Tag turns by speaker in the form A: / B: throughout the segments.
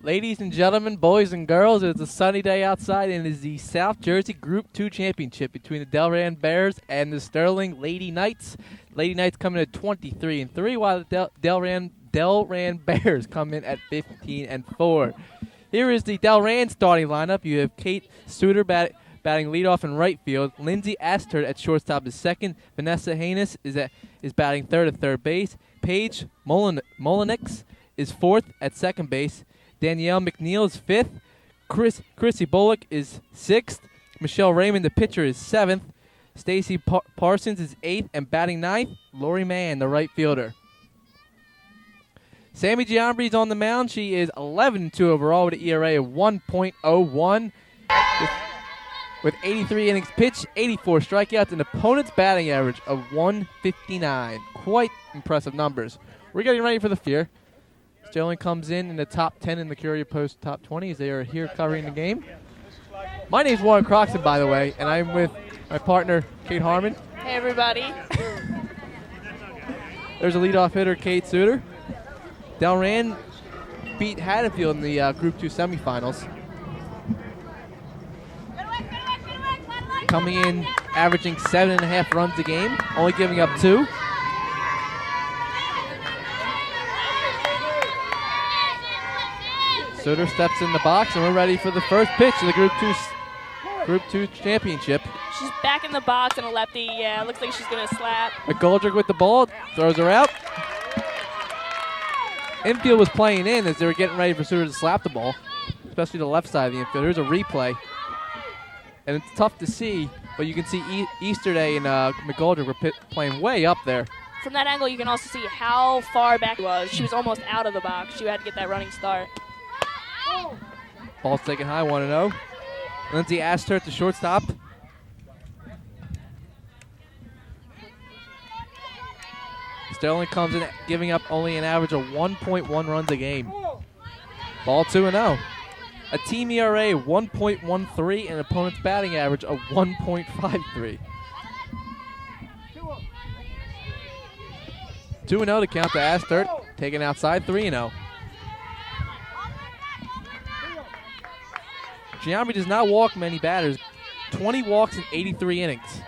A: Ladies and gentlemen, boys and girls, it's a sunny day outside and it is the South Jersey Group 2 Championship between the Delran Bears and the Sterling Lady Knights. Lady Knights coming at 23-3, while the Delran Bears come in at 15-4. Here is the Delran starting lineup. You have Kate Suter batting leadoff in right field. Lindsay Astert at shortstop is second. Vanessa Haynes is batting third at third base. Paige Molinix is fourth at second base. Danielle McNeil is fifth. Chrissy Bullock is sixth. Michelle Raymond, the pitcher, is seventh. Stacy Parsons is eighth and batting ninth. Lori Mann, the right fielder. Sammy Giambri is on the mound. She is 11-2 overall with an ERA of 1.01. With 83 innings pitched, 84 strikeouts, and opponent's batting average of 159. Quite impressive numbers. We're getting ready for the fear. Sterling comes in the top 10 in the Courier Post top 20 as they are here covering the game. My name is Warren Croxton, by the way, and I'm with my partner, Kate Harmon.
B: Hey, everybody.
A: There's a leadoff hitter, Kate Suter. Delran beat Haddonfield in the Group 2 semifinals. Coming in, averaging 7.5 runs a game, only giving up 2. Suter steps in the box, and we're ready for the first pitch of the Group 2 championship.
B: She's back in the box and a lefty. Yeah, looks like she's going to slap.
A: McGoldrick with the ball, throws her out. Infield was playing in as they were getting ready for Suter to slap the ball, especially the left side of the infield. Here's a replay. And it's tough to see, but you can see Easterday and McGoldrick were playing way up there.
B: From that angle, you can also see how far back she was. She was almost out of the box. She had to get that running start.
A: Ball's taken high, 1-0. Lindsay Astert at the shortstop. Sterling comes in giving up only an average of 1.1 runs a game. Ball 2-0. A team ERA of 1.13 and an opponent's batting average of 1.53. 2-0 to count to Astert. Taken outside, 3-0. Giambri does not walk many batters. 20 walks in 83 innings.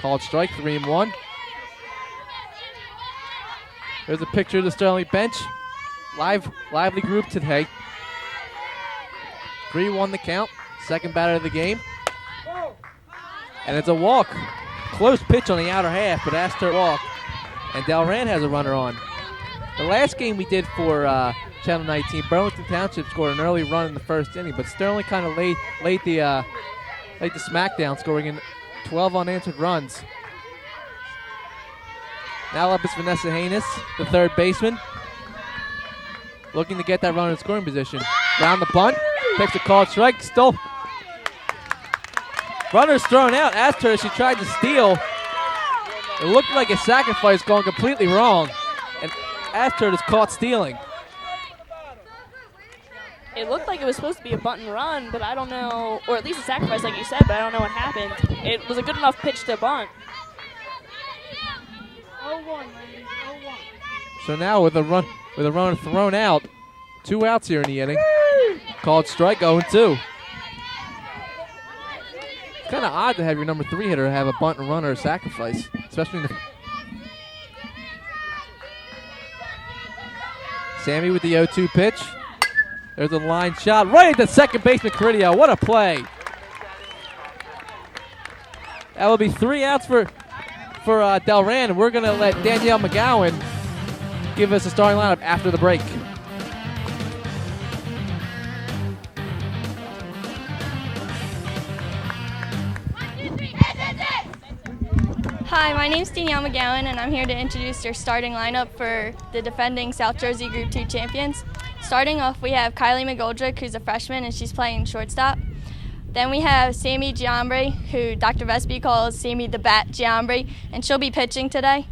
A: Called strike, 3-1. There's a picture of the Sterling bench. Lively group today. 3-1 the count. Second batter of the game. And it's a walk. Close pitch on the outer half, but Astert walked. And Delran has a runner on. The last game we did for Channel 19, Burlington Township scored an early run in the first inning, but Sterling kind of laid the smackdown, scoring in 12 unanswered runs. Now up is Vanessa Haynes, the third baseman, looking to get that runner in scoring position. Round the bunt, takes a called strike, still. Runner's thrown out. Asked her if she tried to steal. It looked like a sacrifice going completely wrong, and Astert is caught stealing.
B: It looked like it was supposed to be a bunt and run, but I don't know, or at least a sacrifice like you said, but I don't know what happened. It was a good enough pitch to bunt.
C: 0-1.
A: So now with a runner thrown out, 2 outs here in the inning. Called strike, 0-2. It's kind of odd to have your number 3 hitter have a bunt and run or a sacrifice, especially in the. Sammy with the 0-2 pitch. There's a line shot right at the second baseman, Caridio. What a play. That will be 3 outs for Delran, and we're going to let Danielle McGowan give us a starting lineup after the break.
D: Hi, my name's Danielle McGowan, and I'm here to introduce your starting lineup for the defending South Jersey Group 2 champions. Starting off, we have Kylie McGoldrick, who's a freshman, and she's playing shortstop. Then we have Sammy Giambri, who Dr. Vesby calls Sammy the Bat Giambri, and she'll be pitching today.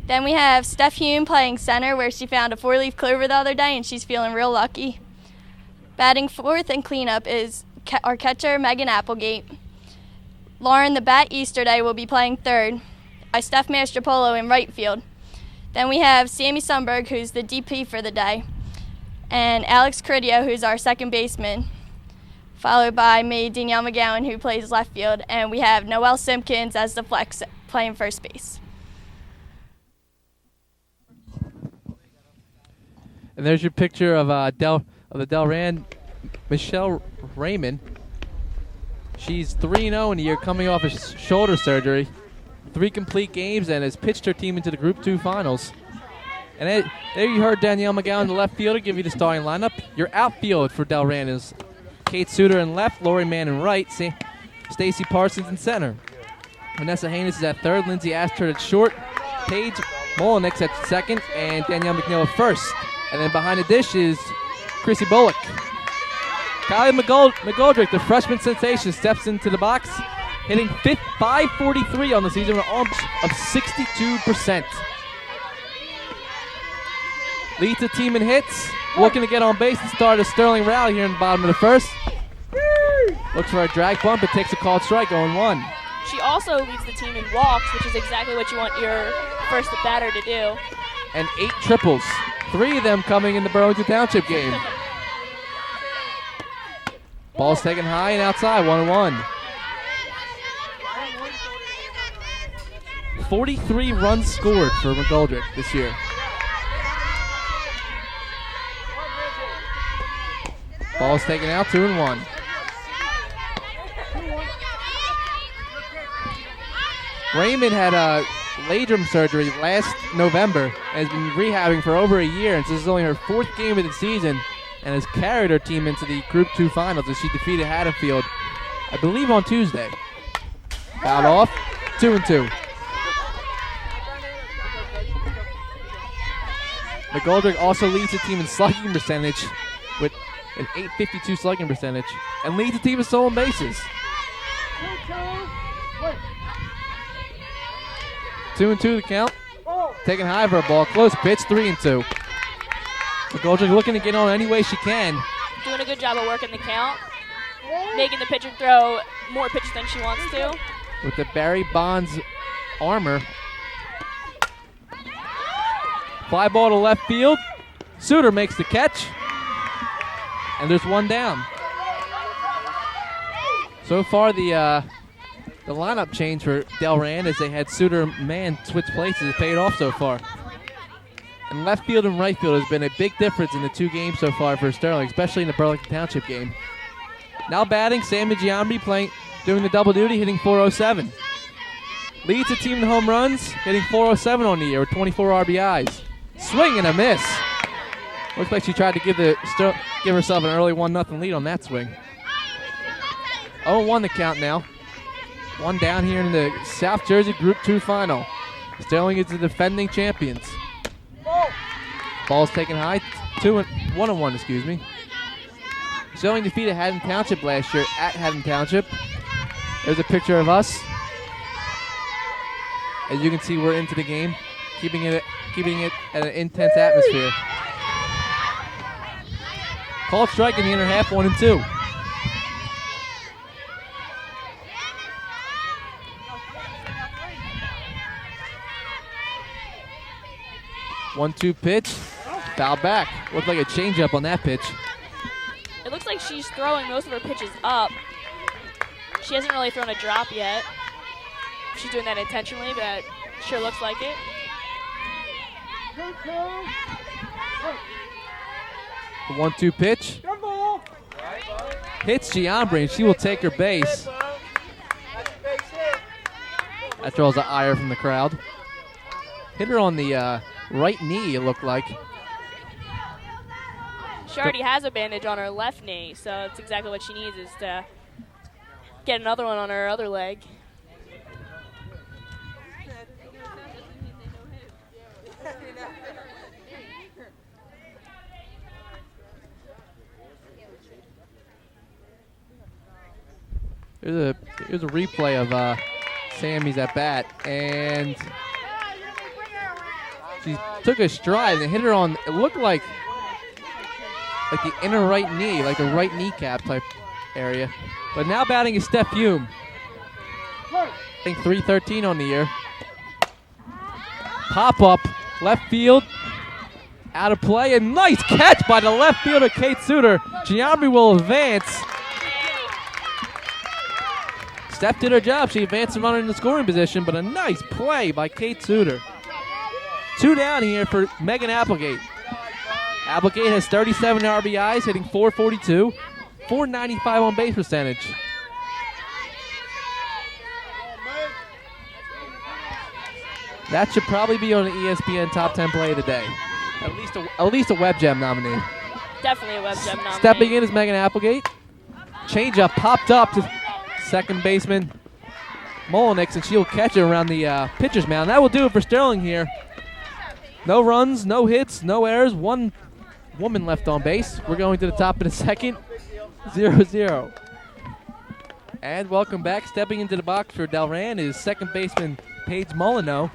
D: Then we have Steph Hume playing center, where she found a 4-leaf clover the other day, and she's feeling real lucky. Batting fourth and cleanup is our catcher, Megan Applegate. Lauren the Bat Easterday will be playing third. I Steph Mastropolo in right field. Then we have Sammy Sundberg, who's the DP for the day, and Alex Cridio, who's our second baseman, followed by me, Danielle McGowan, who plays left field, and we have Noelle Simpkins as the flex playing first base.
A: And there's your picture of the Delran, Michelle Raymond. She's 3-0 in the year, coming off a shoulder surgery. 3 complete games, and has pitched her team into the Group 2 finals. And there you heard Danielle McGowan, the left fielder, give you the starting lineup. Your outfield for Delran is Kate Suter in left, Lori Mann in right, Stacy Parsons in center. Vanessa Haynes is at third, Lindsay Astert at short, Paige Molinex at second, and Danielle McNeil at first. And then behind the dish is Chrissy Bullock. Kylie McGoldrick, the freshman sensation, steps into the box, hitting .543 on the season with an arm of 62%. Leads the team in hits, looking to get on base and start a Sterling rally here in the bottom of the first. Looks for a drag bump, but takes a called strike, 0-1.
B: She also leads the team in walks, which is exactly what you want your first batter to do.
A: And 8 triples, 3 of them coming in the Burlington Township game. Ball's taken high and outside, 1-1. 43 runs scored for McGoldrick this year. Ball's taken out, 2-1. Raymond had a labrum surgery last November and has been rehabbing for over a year, and this is only her 4th game of the season, and has carried her team into the Group 2 finals as she defeated Haddonfield, I believe, on Tuesday. Fouled off, 2-2. McGoldrick also leads the team in slugging percentage with an .852 slugging percentage, and leads the team in stolen bases. 2-2 the count. Taking high for a ball. Close pitch, 3-2. McGoldrick looking to get on any way she can.
B: Doing a good job of working the count. Making the pitcher throw more pitches than she wants to.
A: With the Barry Bonds armor. Fly ball to left field. Suter makes the catch. And there's one down. So far the lineup change for Delran, as they had Suter and Mann switch places, has paid off so far. And left field and right field has been a big difference in the 2 games so far for Sterling, especially in the Burlington Township game. Now batting, Sammy Giambi doing the double duty, hitting .407. Leads the team in home runs, hitting .407 on the year with 24 RBIs. Swing and a miss. Looks like she tried to give herself an early 1-0 lead on that swing. 0-1 the count now. 1 down here in the South Jersey Group 2 final. Sterling is the defending champions. Ball's taken high, 1-1, excuse me. Sterling defeated Haddon Township last year at Haddon Township. There's a picture of us. As you can see, we're into the game, keeping it at an intense atmosphere. Called strike in the inner half, 1-2. One-two pitch, foul back. Looked like a changeup on that pitch.
B: It looks like she's throwing most of her pitches up. She hasn't really thrown a drop yet. She's doing that intentionally, but it sure looks like it.
A: The 1-2 pitch. Hits Giambri, and she will take her base. That draws an ire from the crowd. Hit her on the right knee, it looked like.
B: She already has a bandage on her left knee, so that's exactly what she needs, is to get another one on her other leg.
A: Here's a replay of Sammy's at bat, and she took a stride and hit her on, it looked like the inner right knee, like the right kneecap type area. But now batting is Steph Hume. I think .313 on the year. Pop up Left field. Out of play. And nice catch by the left fielder, Kate Suter. Giambi will advance. Steph did her job. She advanced the runner in the scoring position, but a nice play by Kate Suter. 2 down here for Megan Applegate. Applegate has 37 RBIs, hitting .442, .495 on base percentage. That should probably be on the ESPN Top 10 Play of the Day. At least a Web Gem nominee.
B: Definitely a Web Gem nominee.
A: Stepping in is Megan Applegate. Changeup popped up to second baseman Molinix, and she'll catch it around the pitcher's mound. That will do it for Sterling here. No runs, no hits, no errors. 1 woman left on base. We're going to the top of the second. 0-0. And welcome back. Stepping into the box for Delran is second baseman Paige Molyneux.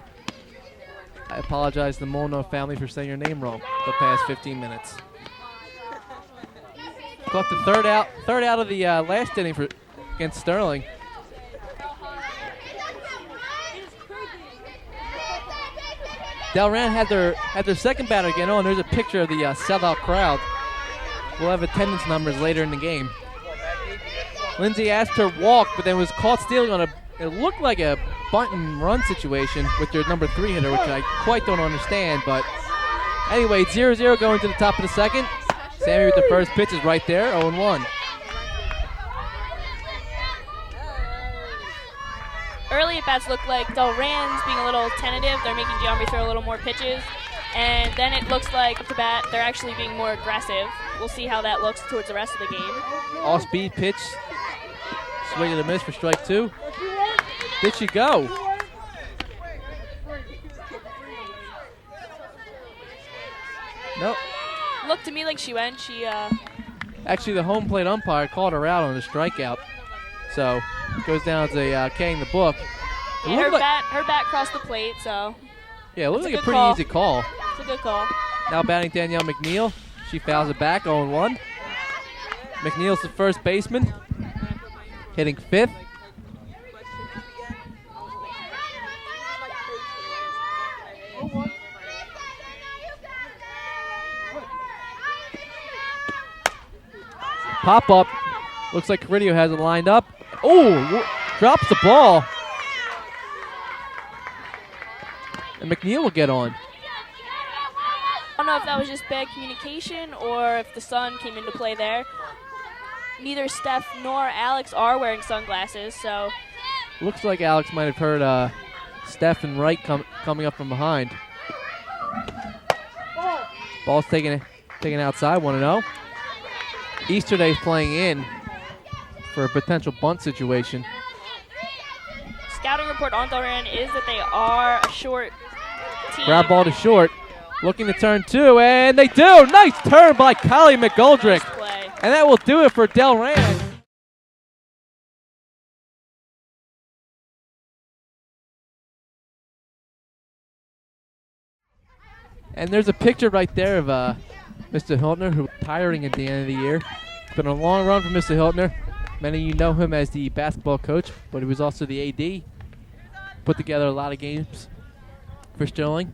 A: I apologize to the Molyneux family for saying your name wrong the past 15 minutes. Caught the third out of the last inning against Sterling. Delran had their second batter get on. There's a picture of the sellout crowd. We'll have attendance numbers later in the game. Lindsay asked her walk, but then was caught stealing on it looked like a bunt and run situation with their number 3 hitter, which I quite don't understand. But anyway, 0-0 going to the top of the second. Sammy with the first pitch is right there, 0-1.
B: Early at-bats look like Delran's being a little tentative. They're making Giambi throw a little more pitches. And then it looks like at the bat, they're actually being more aggressive. We'll see how that looks towards the rest of the game.
A: Off-speed pitch. Swing and a miss for strike 2. Did she go? Nope.
B: Looked to me like she went.
A: Actually, the home plate umpire called her out on a strikeout. So, it goes down as a K in the book.
B: Yeah, her bat crossed the plate, so.
A: Yeah, it looks like a pretty
B: call.
A: easy call.
B: It's a good call.
A: Now batting Danielle McNeil. She fouls it back, 0-1. McNeil's the first baseman, hitting 5th. Pop up. Looks like Caridio has it lined up. Oh, drops the ball. And McNeil will get on.
B: I don't know if that was just bad communication or if the sun came into play there. Neither Steph nor Alex are wearing sunglasses, so.
A: Looks like Alex might have heard Steph and Wright coming up from behind. Ball's taken outside, 1-0. Easterday's playing in for a potential bunt situation.
B: Scouting report on Delran is that they are a short team.
A: Ground ball to short. Looking to turn 2, and they do. Nice turn by Kylie McGoldrick.
B: Nice play.
A: And that will do it for Delran. And there's a picture right there of Mr. Hiltner, who is retiring at the end of the year. It's been a long run for Mr. Hiltner. Many of you know him as the basketball coach, but he was also the AD. Put together a lot of games for Sterling.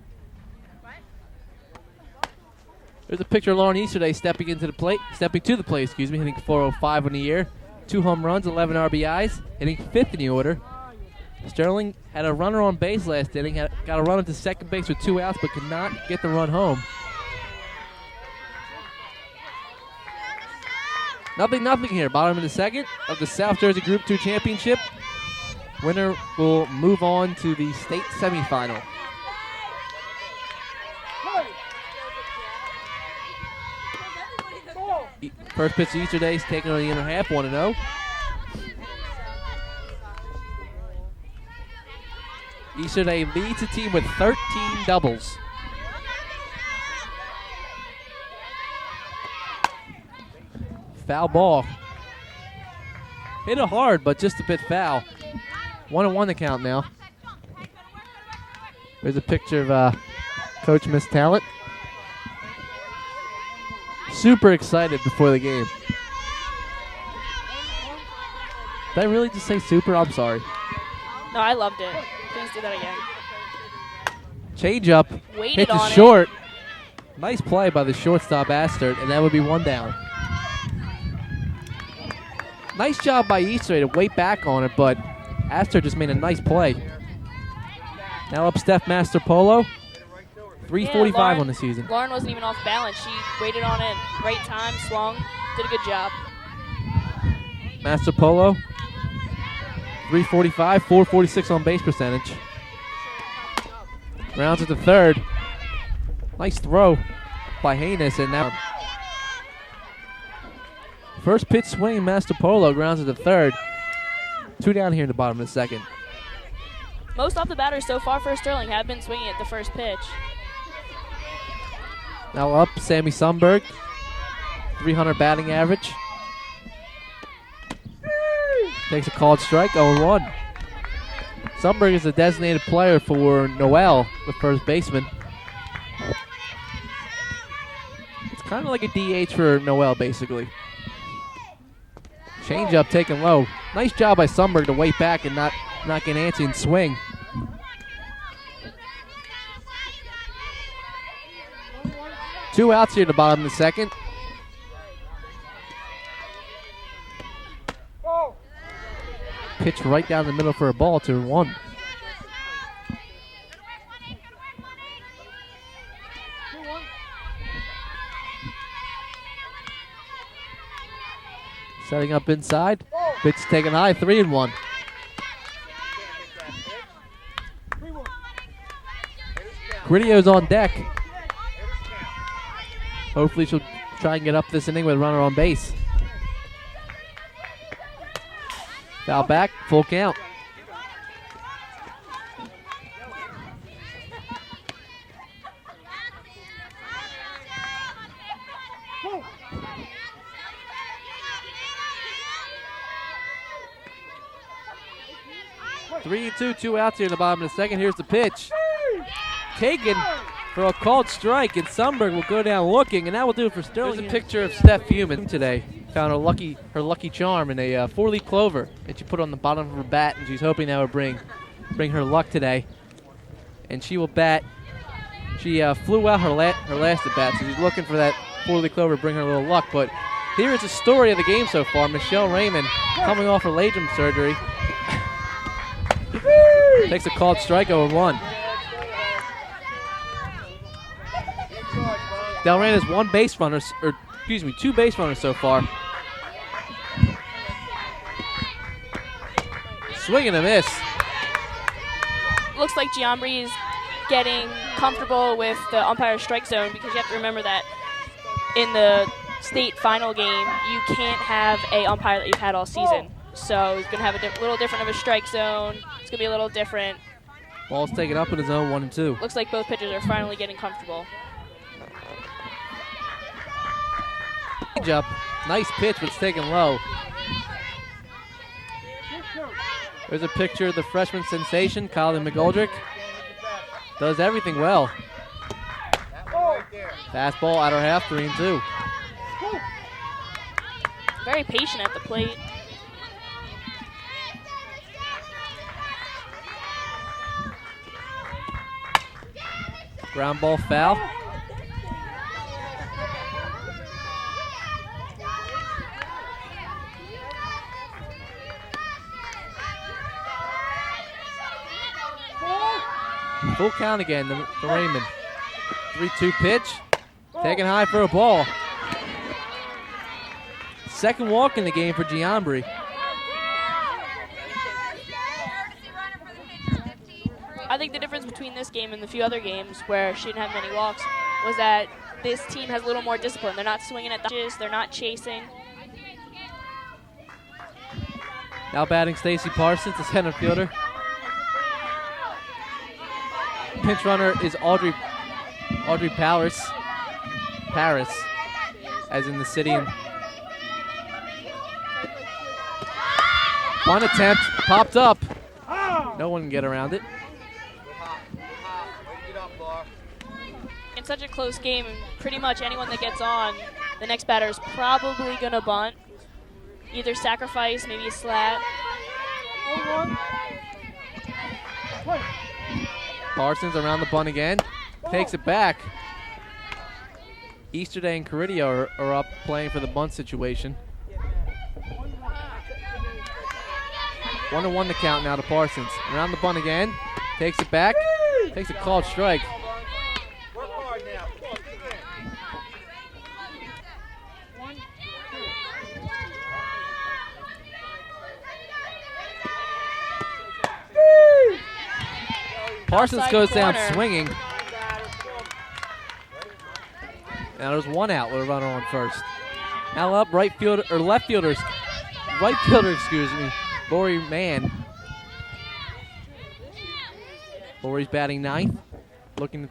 A: There's a picture of Lauren Easterday stepping to the plate, hitting 405 on the year. 2 home runs, 11 RBIs, hitting 5th in the order. Sterling had a runner on base last inning, got a run into second base with 2 outs, but could not get the run home. Nothing here. Bottom of the second of the South Jersey Group 2 Championship. Winner will move on to the state semifinal. First pitch to Easterday's taking on the inner half, 1-0. Easterday leads the team with 13 doubles. Foul ball. Hit it hard, but just a bit foul. 1-1 the count now. There's a picture of Coach Miss Talent. Super excited before the game. Did I really just say super? I'm sorry.
B: No, I loved it. Please do that again.
A: Change up.
B: Waited
A: Hits
B: on
A: it short. Nice play by the shortstop Astert, and that would be 1 down. Nice job by Easterday to wait back on it, but Astert just made a nice play. Now up Steph Masterpolo. 3:45 on the season.
B: Lauren wasn't even off balance. She waited on it, right time, swung, did a good job.
A: Masterpolo. 3:45, 446 on base percentage. Rounds at the third. Nice throw by Haynes, and now first pitch swing, Masterpolo grounds at the third. 2 down here in the bottom of the second.
B: Most off the batters so far for Sterling have been swinging at the first pitch.
A: Now up, Sammy Sundberg. 300 batting average. Takes a called strike, 0-1. Sundberg is a designated player for Noel, the first baseman. It's kind of like a DH for Noel, basically. Change up, taken low. Nice job by Sundberg to wait back and not get antsy and swing. Two outs here at the bottom of the second. Pitch right down the middle for a ball, 2-1. Setting up inside. Pitch taken high, 3-1. Gridio's on deck. Hopefully she'll try and get up this inning with a runner on base. Foul back, full count. Three and two outs here in the bottom of the second. Here's the pitch. Taken for a called strike, and Sundberg will go down looking, and that will do it for Sterling. There's a picture of Steph Feuman today. Found her lucky charm in a 4-leaf clover that she put on the bottom of her bat, and she's hoping that would bring her luck today. And she will bat. She flew out her last at bat, so she's looking for that 4-leaf clover to bring her a little luck. But here is the story of the game so far. Michelle Raymond coming off her labrum surgery. Takes a called strike, 0-1. Delran has two base runners so far. Swing and a miss.
B: Looks like Giambri is getting comfortable with the umpire's strike zone, because you have to remember that in the state final game, you can't have a umpire that you've had all season. So he's going to have a little different of a strike zone. It's going to be a little different.
A: Ball's taken up in his zone, 1-2.
B: Looks like both pitchers are finally getting comfortable.
A: Up. Nice pitch, but it's taken low. There's a picture of the freshman sensation, Kylie McGoldrick. Does everything well. Fastball out her half, 3-2.
B: Very patient at the plate.
A: Ground ball foul. Full count again to Raymond. 3-2 pitch. Taken high for a ball. Second walk in the game for Giambri.
B: I think the difference between this game and the few other games where she didn't have many walks was that this team has a little more discipline. They're not swinging at the pitches. They're not chasing.
A: Now batting Stacy Parsons, the center fielder. Pinch runner is Audrey Paris, as in the city. And one attempt, popped up. No one can get around it.
B: In such a close game, pretty much anyone that gets on, the next batter is probably going to bunt. Either sacrifice, maybe a slat.
A: Parsons around the bunt again. Takes it back. Easterday and Caridio are up playing for the bunt situation. 1-1 the count now to Parsons. Around the bunt again. Takes it back. Takes a called strike. Parsons goes down swinging. Now there's one out with a runner on first. Now up left fielder, excuse me, Lori Mann. Lori's batting ninth. Looking.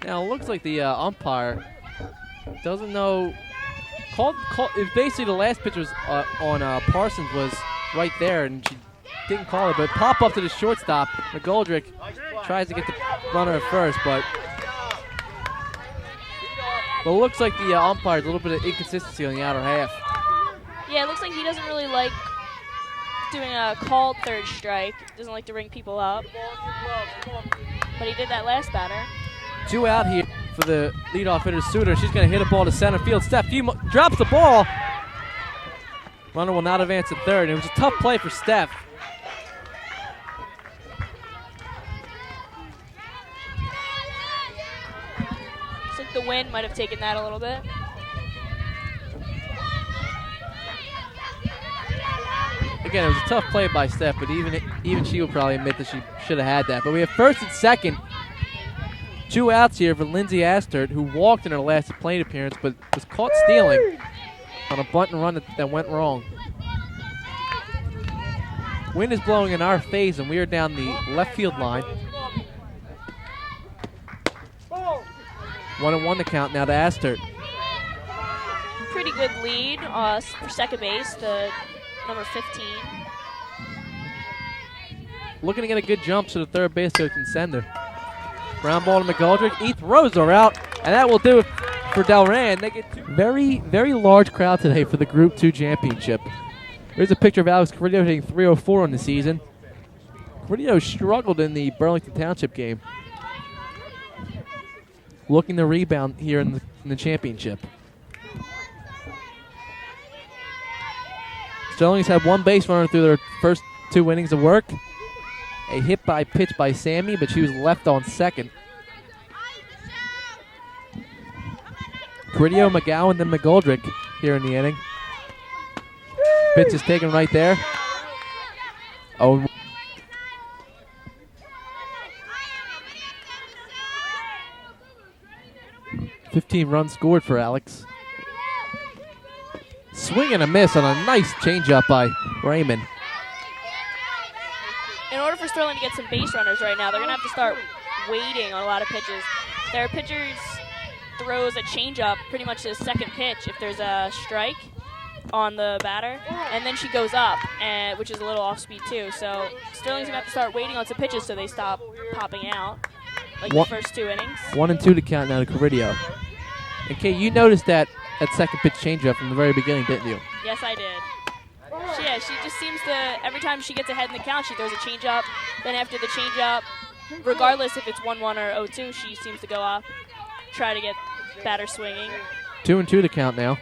A: Now it looks like the umpire doesn't know. Basically the last pitch was on Parsons was right there, and she didn't call it, but pop up to the shortstop. McGoldrick tries to get the runner at first, but it looks like the umpire's a little bit of inconsistency on the outer half.
B: Yeah, it looks like he doesn't really like doing a called third strike. Doesn't like to ring people up. But he did that last batter.
A: 2 out here for the leadoff hitter, Suter. She's going to hit a ball to center field. Steph drops the ball. Runner will not advance to third. It was a tough play for Steph.
B: Looks like the wind might have taken that a little bit.
A: Again, it was a tough play by Steph, but even she will probably admit that she should have had that. But we have first and second. 2 outs here for Lindsay Astert, who walked in her last plate appearance, but was caught stealing on a bunt and run that went wrong. Wind is blowing in our face, and we are down the left field line. 1-1 the count now to Astert.
B: Pretty good lead for second base, the number 15.
A: Looking to get a good jump to the third base coach and sender. Ground ball to McGoldrick. He throws her out, and that will do it for Delran. They get very, very large crowd today for the Group 2 championship. Here's a picture of Alex Caridio hitting .304 on the season. Caridio struggled in the Burlington Township game. Looking to rebound here in the championship. Sterling's had one base runner through their first 2 innings of work. A hit by pitch by Sammy, but she was left on second. Caridio, McGowan, then McGoldrick here in the inning. Pitch is taken right there. Oh. $15 runs scored for Alex. Swing and a miss on a nice changeup by Raymond.
B: In order for Sterling to get some base runners right now, they're going to have to start waiting on a lot of pitches. Their pitchers throws a changeup pretty much to the second pitch if there's a strike on the batter, and then she goes up, which is a little off speed too. So Sterling's going to have to start waiting on some pitches so they stop popping out, like the first 2 innings.
A: 1-2 to count now to Caridio. And Kate, you noticed that second pitch changeup from the very beginning, didn't you?
B: Yes, I did. She just seems to, every time she gets ahead in the count, she throws a changeup. Then after the changeup, regardless if it's 1-1 or 0-2, she seems to go up, try to get batter swinging.
A: 2-2 to count now.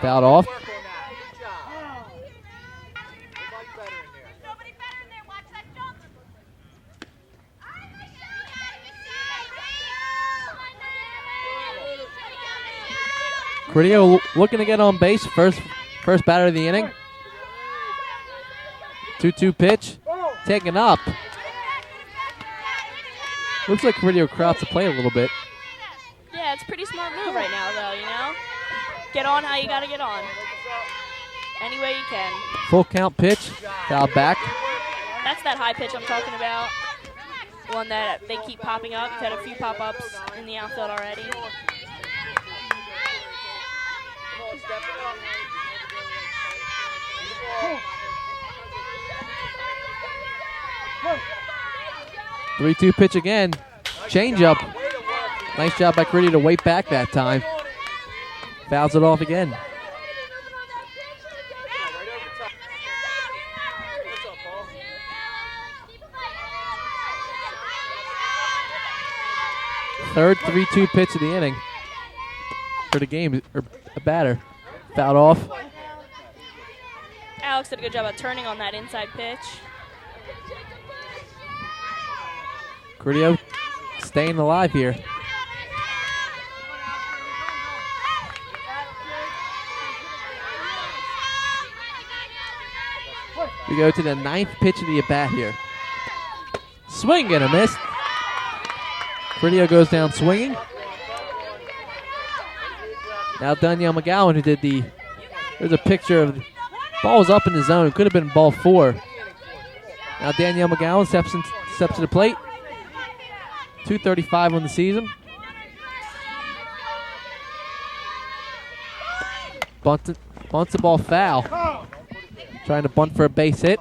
A: Fouled off. Caridio looking to get on base. First batter of the inning. 2-2 pitch. Taken up. Looks like Caridio crowds the play a little bit.
B: Yeah, it's a pretty smart move right now, though, you know? Get on how you got to get on. Any way you can.
A: Full count pitch. Foul back.
B: That's that high pitch I'm talking about. One that they keep popping up. You've had a few pop-ups in the outfield already.
A: Three-two pitch again. Change-up. Nice job by Caridio to wait back that time. Fouls it off again. Third 3-2 pitch of the inning. For the game, or a batter. Fouled off.
B: Alex did a good job of turning on that inside pitch.
A: Carrillo staying alive here. We go to the 9th pitch of the at-bat here. Swing and a miss. Carrillo goes down swinging. Now Danielle McGowan, who did there's a picture of the ball's up in the zone. Could have been ball 4. Now Danielle McGowan steps to the plate. 2:35 on the season. Bunts the ball foul. Trying to bunt for a base hit.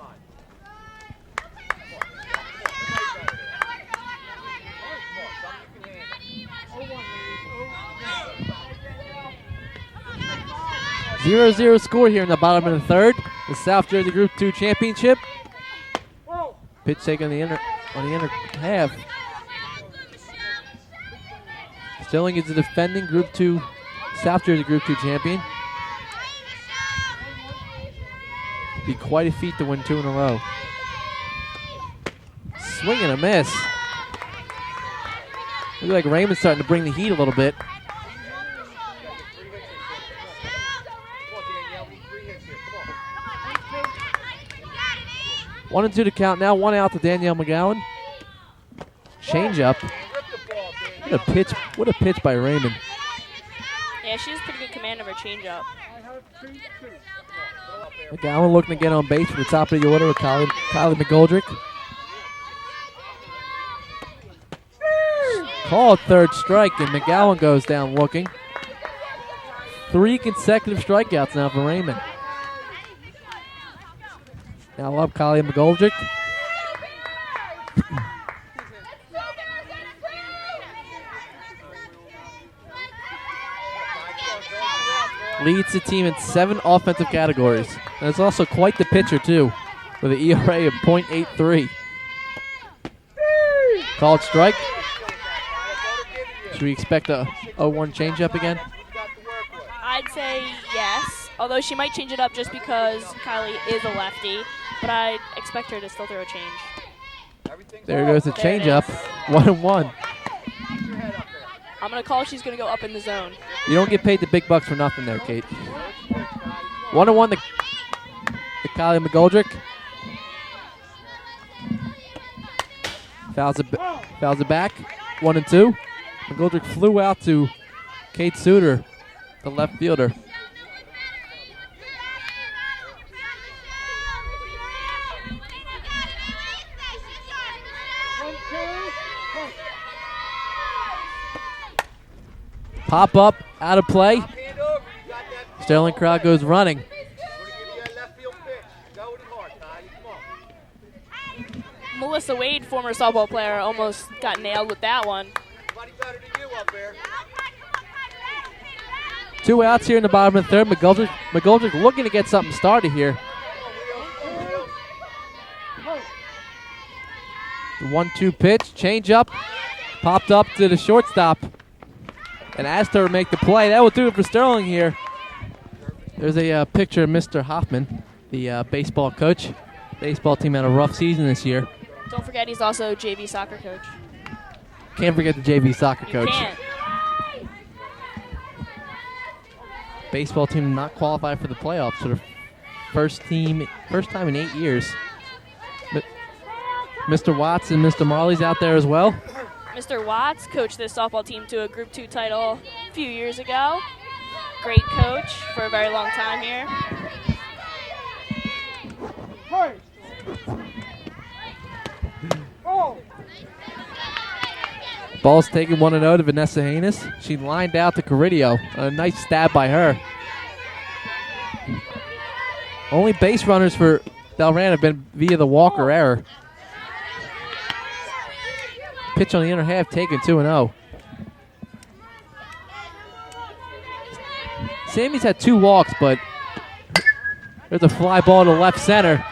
A: Zero score here in the bottom of the third. The South Jersey Group 2 Championship. Pitch taken on the inner half. Sterling is the defending Group 2, South Jersey Group 2 champion. Be quite a feat to win 2 in a row. Swing and a miss. Looks like Raymond's starting to bring the heat a little bit. One and 2 to count now. 1 out to Danielle McGowan. Change up. What a pitch by Raymond.
B: Yeah, she has pretty good command of her changeup.
A: McGowan looking to get on base for the top of the order with Kylie McGoldrick. Called third strike, and McGowan goes down looking. 3 consecutive strikeouts now for Raymond. Now up Kylie McGoldrick. Leads the team in 7 offensive categories. And it's also quite the pitcher, too, with an ERA of .83. Called strike. Should we expect a 0-1 changeup again?
B: I'd say yes, although she might change it up just because Kylie is a lefty, but I'd expect her to still throw a change.
A: There goes the changeup. 1-1.
B: I'm going to call she's going to go up in the zone.
A: You don't get paid the big bucks for nothing there, Kate. 1-1 to Kylie McGoldrick. Fouls it back. 1-2. McGoldrick flew out to Kate Suter, the left fielder. Pop up, out of play. Sterling crowd goes running.
B: Melissa Wade, former softball player, almost got nailed with that one.
A: 2 outs here in the bottom of the third. McGoldrick looking to get something started here. The 1-2 pitch, change up, popped up to the shortstop, and asked her to make the play. That will do it for Sterling here. There's a picture of Mr. Hoffman, the baseball coach. Baseball team had a rough season this year.
B: Don't forget he's also JV soccer coach.
A: Can't forget the JV soccer coach.
B: You can't.
A: Baseball team not qualified for the playoffs for the first time in 8 years. But Mr. Watts and Mr. Marley's out there as well.
B: Mr. Watts coached this softball team to a Group 2 title a few years ago. Great coach for a very long time here.
A: Ball's taken 1-0 to Vanessa Haynes. She lined out to Carrillo. A nice stab by her. Only base runners for Delran have been via the Walker error. Pitch on the inner half taken 2-0. Sammy's had 2 walks, but there's a fly ball to left center.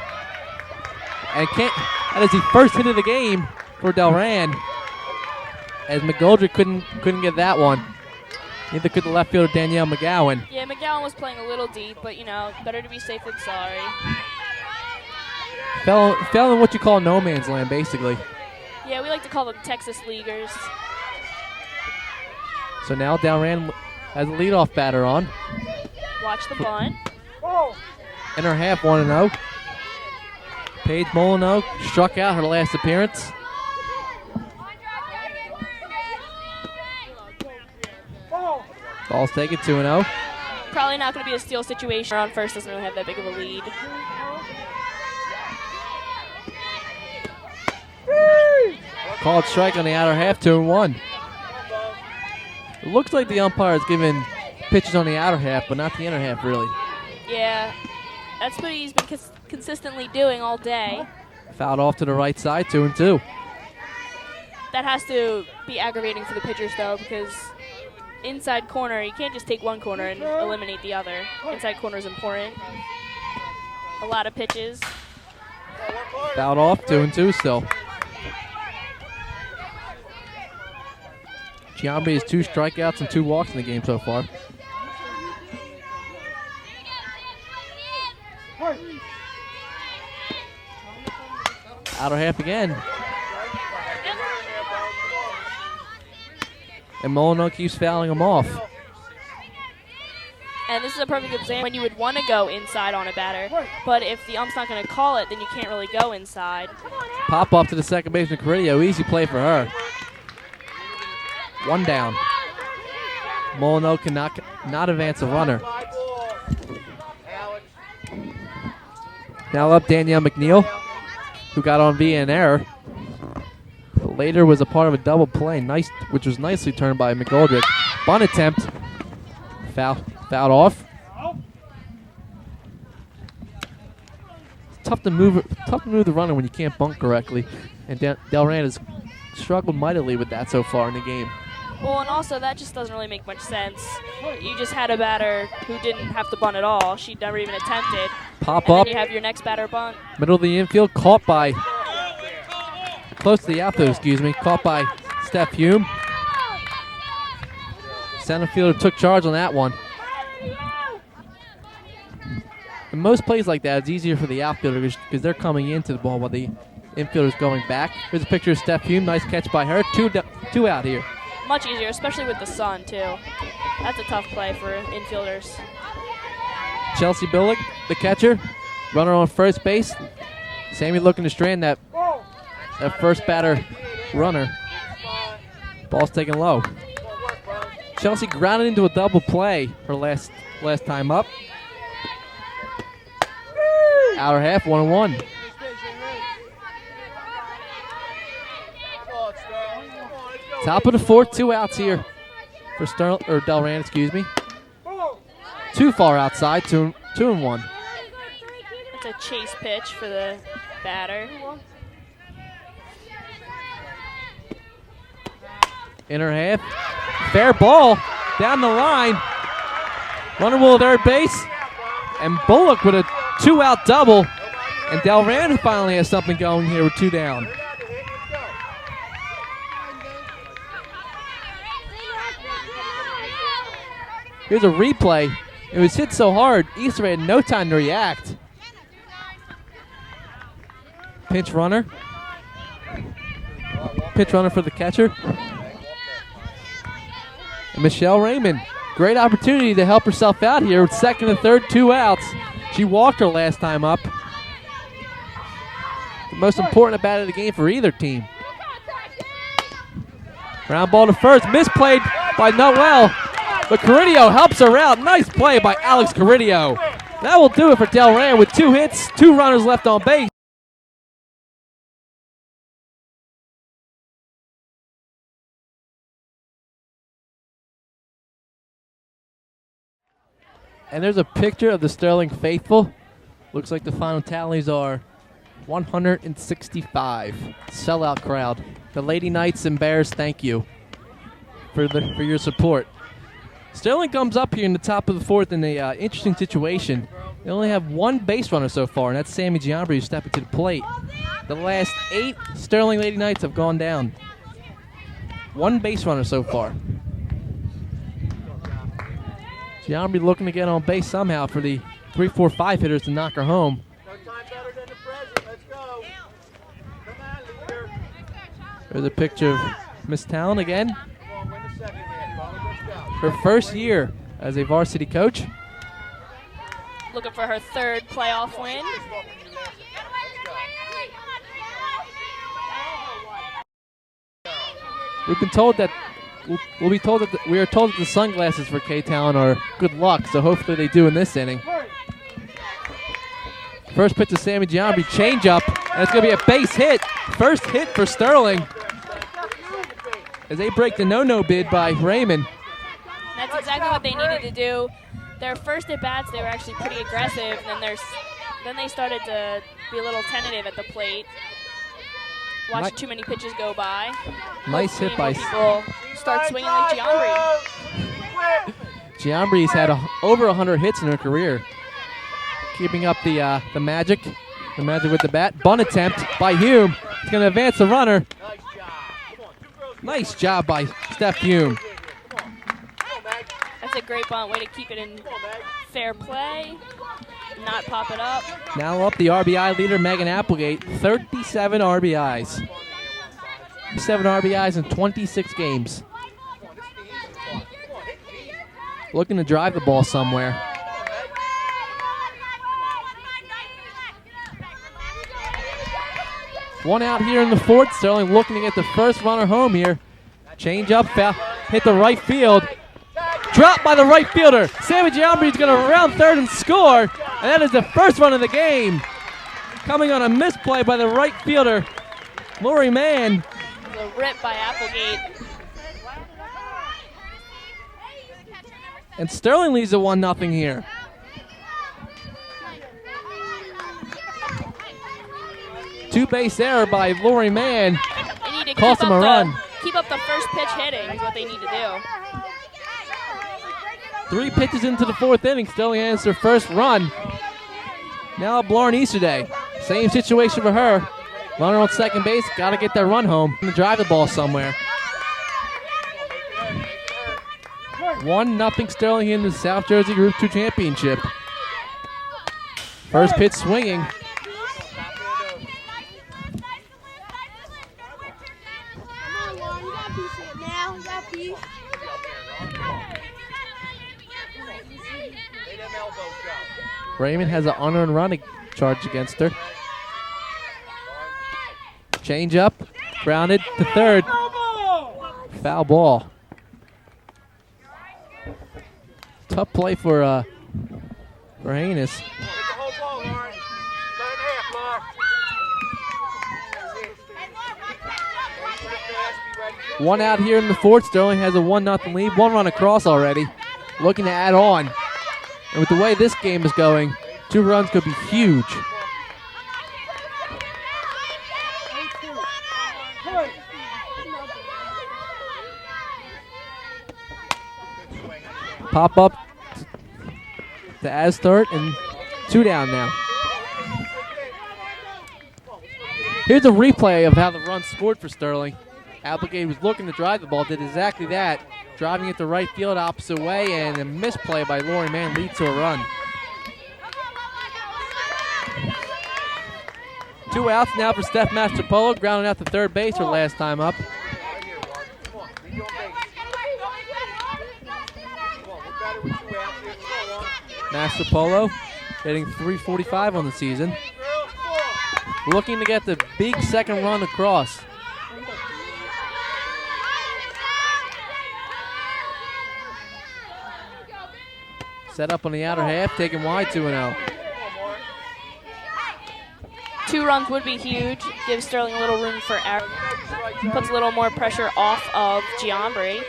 A: And that is the first hit of the game for Delran. as McGoldrick couldn't get that one. Neither could the left fielder Danielle McGowan.
B: Yeah, McGowan was playing a little deep, but, better to be safe than sorry.
A: Fell in what you call no man's land, basically.
B: Yeah, we like to call them Texas Leaguers.
A: So now Delran has a leadoff batter on.
B: Watch the bunt.
A: In her half, 1-0. Paige Molyneux struck out her last appearance. Ball's taken, 2-0.
B: Probably not going to be a steal situation. On first doesn't really have that big of a lead.
A: Called strike on the outer half, 2-1. It looks like the umpire is giving pitches on the outer half, but not the inner half, really.
B: Yeah, that's what he's been consistently doing all day.
A: Fouled off to the right side, 2-2.
B: That has to be aggravating for the pitchers, though, because inside corner, you can't just take one corner and eliminate the other. Inside corner is important. A lot of pitches.
A: Fouled off, 2-2 still. Giambi has 2 strikeouts and 2 walks in the game so far. Outer half again. And Molyneux keeps fouling him off.
B: And this is a perfect example when you would want to go inside on a batter, but if the ump's not going to call it, then you can't really go inside.
A: Pop up to the second baseman, Carrillo. Easy play for her. 1 down. Molyneux cannot advance a runner. Now up Danielle McNeil, who got on via an error. But later was a part of a double play, which was nicely turned by McGoldrick. Bunt attempt. Fouled off. It's tough to move the runner when you can't bunt correctly. And Delran has struggled mightily with that so far in the game.
B: Well, and also that just doesn't really make much sense. You just had a batter who didn't have to bunt at all. She never even attempted.
A: Pop
B: and
A: up.
B: Then you have your next batter bunt.
A: Middle of the infield, caught by, close to the outfield, caught by Steph Hume. Center fielder took charge on that one. In most plays like that, it's easier for the outfielder because they're coming into the ball while the infielder's going back. Here's a picture of Steph Hume. Nice catch by her. Two out here.
B: Much easier, especially with the sun, too. That's a tough play for infielders.
A: Chelsea Billick, the catcher. Runner on first base. Sammy looking to strand that first batter runner. Ball's taken low. Chelsea grounded into a double play her last time up. Outer half, 1-1. Top of the fourth, 2 outs here for Delran, Too far outside, 2-1.
B: It's a chase pitch for the batter.
A: Inner half, fair ball down the line. Runner will at third base, and Bullock with a 2-out double, and Delran finally has something going here with 2 down. Here's a replay. It was hit so hard, Easter had no time to react. Pinch runner. Pitch runner for the catcher. And Michelle Raymond, great opportunity to help herself out here with second and third, 2 outs. She walked her last time up. The most important at bat of the game for either team. Ground ball to first, misplayed by Noel. But Carrillo helps her out. Nice play by Alex Carrillo. That will do it for Delran with 2 hits, 2 runners left on base. And there's a picture of the Sterling faithful. Looks like the final tallies are 165. Sellout crowd. The Lady Knights and Bears, thank you for your support. Sterling comes up here in the top of the fourth in an interesting situation. They only have 1 base runner so far, and that's Sammy Giambri who's stepping to the plate. The last 8 Sterling Lady Knights have gone down. One base runner so far. Giambri looking to get on base somehow for the 3-4-5 hitters to knock her home.
C: No time better than the present. Let's go. Come on, leader.
A: There's a picture of Miss Talon again.
C: Come on, win the second half. Bobby. Let's go.
A: Her first year as a varsity coach.
B: Looking for her third playoff win.
A: We've been told that we are told that the sunglasses for K-Town are good luck, so hopefully they do in this inning. First pitch to Sammy Giambri, changeup, and it's going to be a base hit. First hit for Sterling as they break the no-no bid by Raymond.
B: That's exactly what they needed to do. Their first at-bats, they were actually pretty aggressive, and then they started to be a little tentative at the plate. Watched too many pitches go by.
A: Nice hit by
B: people start swinging like Giambri.
A: Giambri's had over 100 hits in her career. Keeping up the magic. The magic with the bat. Bunt attempt by Hume. He's going to advance the runner. Nice job by Steph Hume.
B: That's a great bunt. Way to keep it in fair play. Not pop it up.
A: Now up the RBI leader, Megan Applegate. 37 RBIs. 7 RBIs in 26 games. Looking to drive the ball somewhere. One out here in the fourth. Sterling looking to get the first runner home here. Change up, foul, hit the right field. Dropped by the right fielder. Sammy Giambri is going to round third and score. And that is the first run of the game. Coming on a misplay by the right fielder, Lori Mann.
B: The rip by Applegate.
A: And Sterling leads at 1-0 here. Two-base error by Lori Mann.
B: They need to
A: cost them a run.
B: Keep up the first pitch hitting is what they need to do.
A: 3 pitches into the fourth inning. Sterling has her first run. Now Lauren Easterday. Same situation for her. Runner on second base. Got to get that run home and drive the ball somewhere. 1-0 Sterling in the South Jersey Group 2 Championship. First pitch swinging. Raymond has an unearned run charge against her. Change up, grounded to third. Foul ball. Tough play for Haynes. One out here in the fourth. Sterling has a 1-0 lead. 1 run across already. Looking to add on. And with the way this game is going, 2 runs could be huge. Pop up to Astart, and 2 down now. Here's a replay of how the run scored for Sterling. Applegate was looking to drive the ball, did exactly that. Driving it to right field opposite way, and a misplay by Lori Mann leads to a run. 2 outs now for Steph Mastropolo, grounding out to third base her last time up. Mastropolo hitting .345 on the season. Looking to get the big second run across. Set up on the outer half, taking wide 2-0.
B: 2 runs would be huge. Gives Sterling a little room for error. Puts a little more pressure off of Giambri.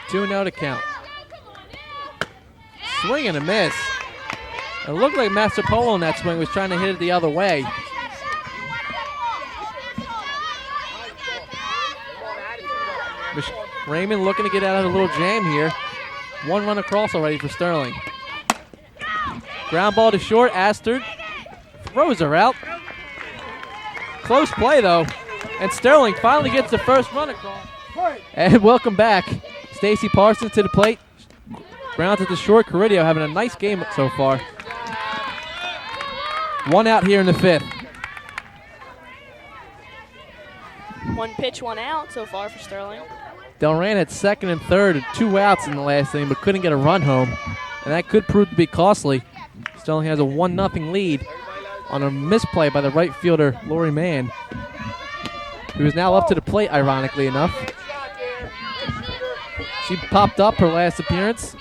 A: 2-0 to count. Swing and a miss. It looked like Mastropolo in that swing was trying to hit it the other way. Raymond looking to get out of a little jam here. 1 run across already for Sterling. Ground ball to short. Astard throws her out. close play, though. And Sterling finally gets the first run across. And welcome back. Stacy Parsons to the plate. Grounds at the short. Caridio having a nice game so far. One out here in the fifth.
B: One pitch, one out so far for Sterling.
A: Delran had second and third and 2 outs in the last inning, but couldn't get a run home. And that could prove to be costly. Sterling has a 1-0 lead on a misplay by the right fielder, Lori Mann, who is now up to the plate, ironically enough. She popped up her last appearance.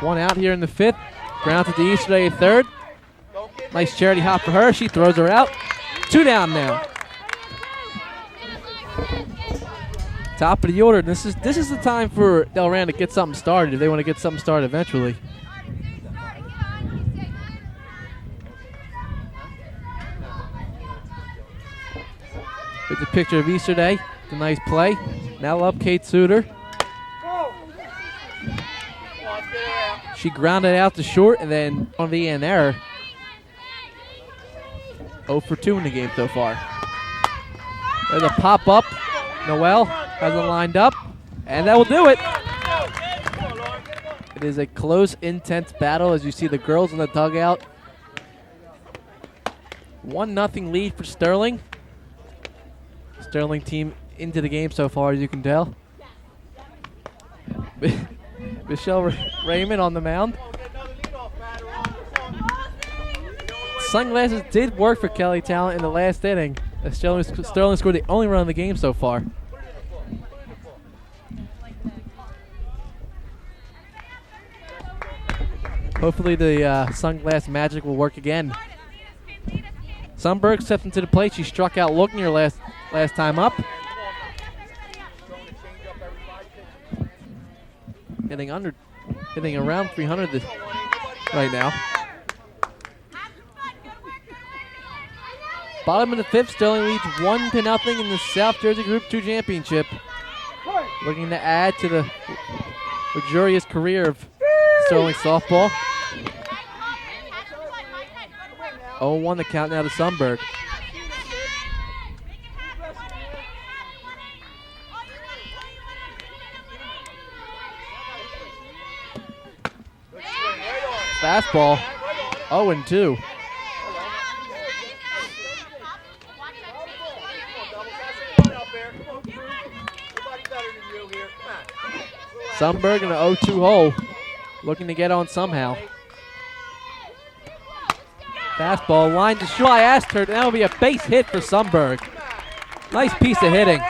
A: One out here in the fifth. Grounds at the Easterday at third. Nice charity hop for her. She throws her out. 2 down now. Top of the order. This is the time for Delran to get something started if they want to get something started eventually. Here's a picture of Easterday. It's a nice play. Now up Kate Suter. She grounded out to short and then on the end error. 0 for 2 in the game so far. There's a pop up. Noel has it lined up, and that will do it. It is a close, intense battle as you see the girls in the dugout. 1-0 lead for Sterling. Sterling team into the game so far, as you can tell. Michelle Raymond on the mound. Sunglasses did work for Kelly Talent in the last inning. Sterling scored the only run of the game so far. Hopefully the sunglass magic will work again. Sundberg stepped into the plate. She struck out looking her last time up. Hitting around 300 right now. Bottom of the fifth, Sterling leads 1-0 in the South Jersey Group 2 championship. Looking to add to the luxurious career of Sterling softball. 0-1 the count now to Sundberg. Fastball, 0-2. Sundberg in an 0-2 hole, looking to get on somehow. Fastball line to short. I asked her, that will be a base hit for Sundberg. Nice piece of hitting.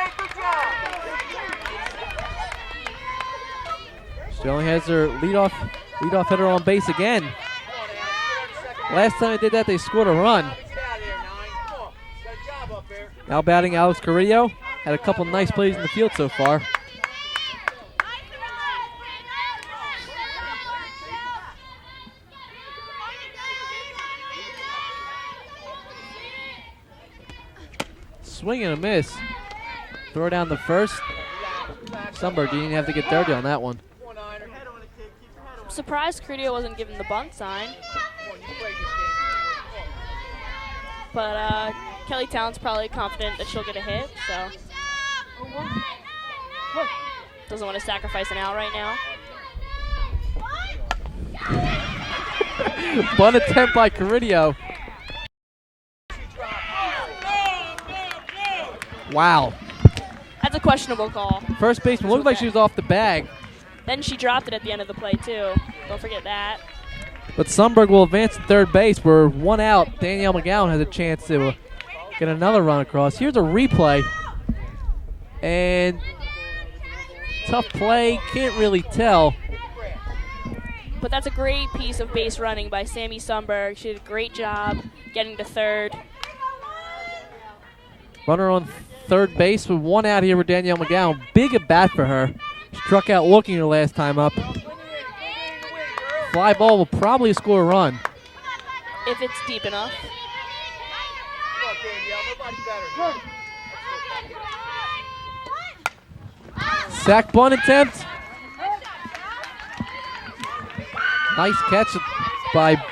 A: Sterling has her leadoff hitter on base again. Last time they did that, they scored a run. Now batting Alex Carrillo. Had a couple nice plays in the field so far. Swing and a miss. Throw down the first. Sundberg didn't have to get dirty on that one.
B: I'm surprised Crudio wasn't given the bunt sign. But Kelly Talent's probably confident that she'll get a hit, so. Doesn't want to sacrifice an out right now.
A: Bunt attempt by Caridio. Wow.
B: That's a questionable call.
A: First baseman looked like she was off the bag.
B: Then she dropped it at the end of the play, too. Don't forget that.
A: But Sundberg will advance to third base. We're 1 out. Danielle McGowan has a chance to get another run across. Here's a replay. And tough play. Can't really tell.
B: But that's a great piece of base running by Sammy Sundberg. She did a great job getting to third.
A: Runner on third base with 1 out here with Danielle McGowan. Big at bat for her. Struck out looking her last time up. Fly ball will probably score a run.
B: If it's deep enough.
A: Sack bunt attempt. Nice catch by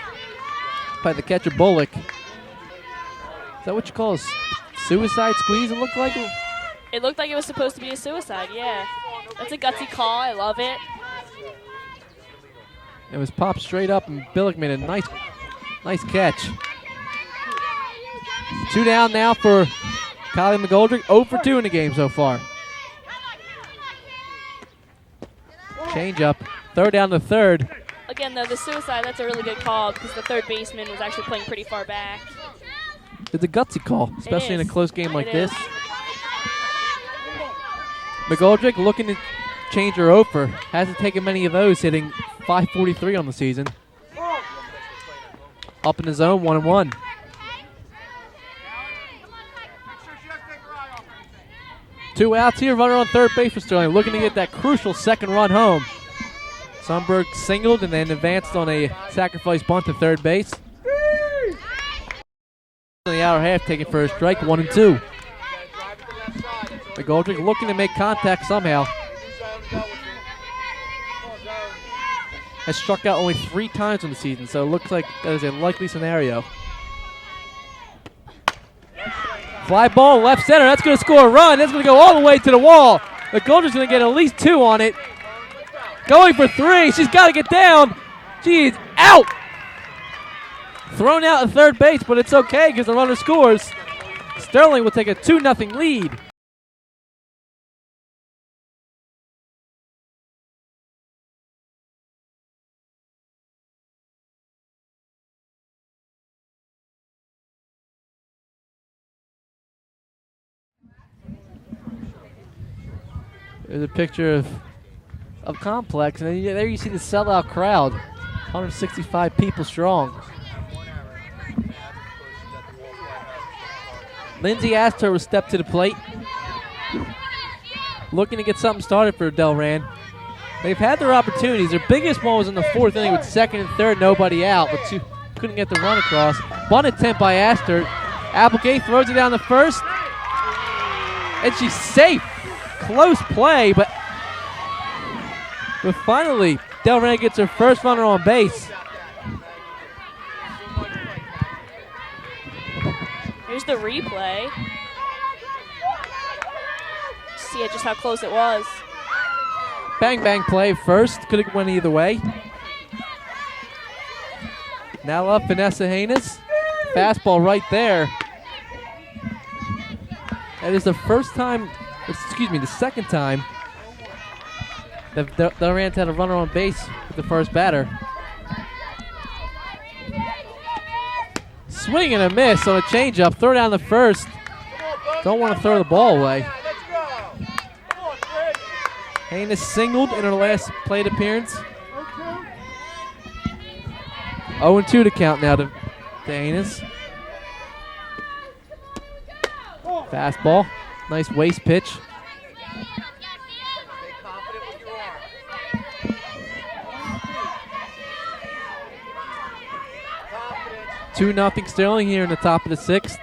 A: by the catcher Bullock. Is that what you call a suicide squeeze? It looked like it.
B: It looked like it was supposed to be a suicide, yeah. That's a gutsy call. I love it.
A: It was popped straight up, and Bullock made a nice catch. 2 down now for Kylie McGoldrick. 0 for 2 in the game so far. Change up. Third down to third.
B: Again, though, the suicide, that's a really good call because the third baseman was actually playing pretty far back.
A: It's a gutsy call, especially in a close game like this.
B: Is.
A: McGoldrick looking to change her over. Hasn't taken many of those, hitting .543 on the season. Up in the zone, 1-1. Two outs here, runner on third base for Sterling, looking to get that crucial second run home. Sundberg singled and then advanced on a sacrifice bunt to third base. In the outer half, taking for a strike, 1-2. McGoldrick looking to make contact somehow. Has struck out only 3 times in the season, so it looks like that is a likely scenario. Fly ball left center. That's going to score a run. That's going to go all the way to the wall. McGoldrick's going to get at least 2 on it. Going for 3. She's got to get down. She is out. Thrown out at third base, but it's okay because the runner scores. Sterling will take a 2-0 lead. There's a picture of Complex, and then there you see the sellout crowd, 165 people strong. Lindsay Astor will step to the plate, looking to get something started for Delran. They've had their opportunities. Their biggest one was in the 4th inning with 2nd and 3rd, nobody out, but couldn't get the run across. One attempt by Astor. Applegate throws it down the first, and she's safe. Close play, but finally, Delran gets her first runner on base.
B: Here's the replay. See just how close it was.
A: Bang, bang play first. Could have went either way. Now up Vanessa Haynes. Fastball right there. That is the second time that Delran's had a runner on base with the first batter. Swing and a miss on a changeup. Throw down the first. Don't want to throw the ball away. Haynes singled in her last plate appearance. 0-2 to count now to Haynes. Fastball. Nice waist pitch. Two 2-0 Sterling here in the top of the 6th.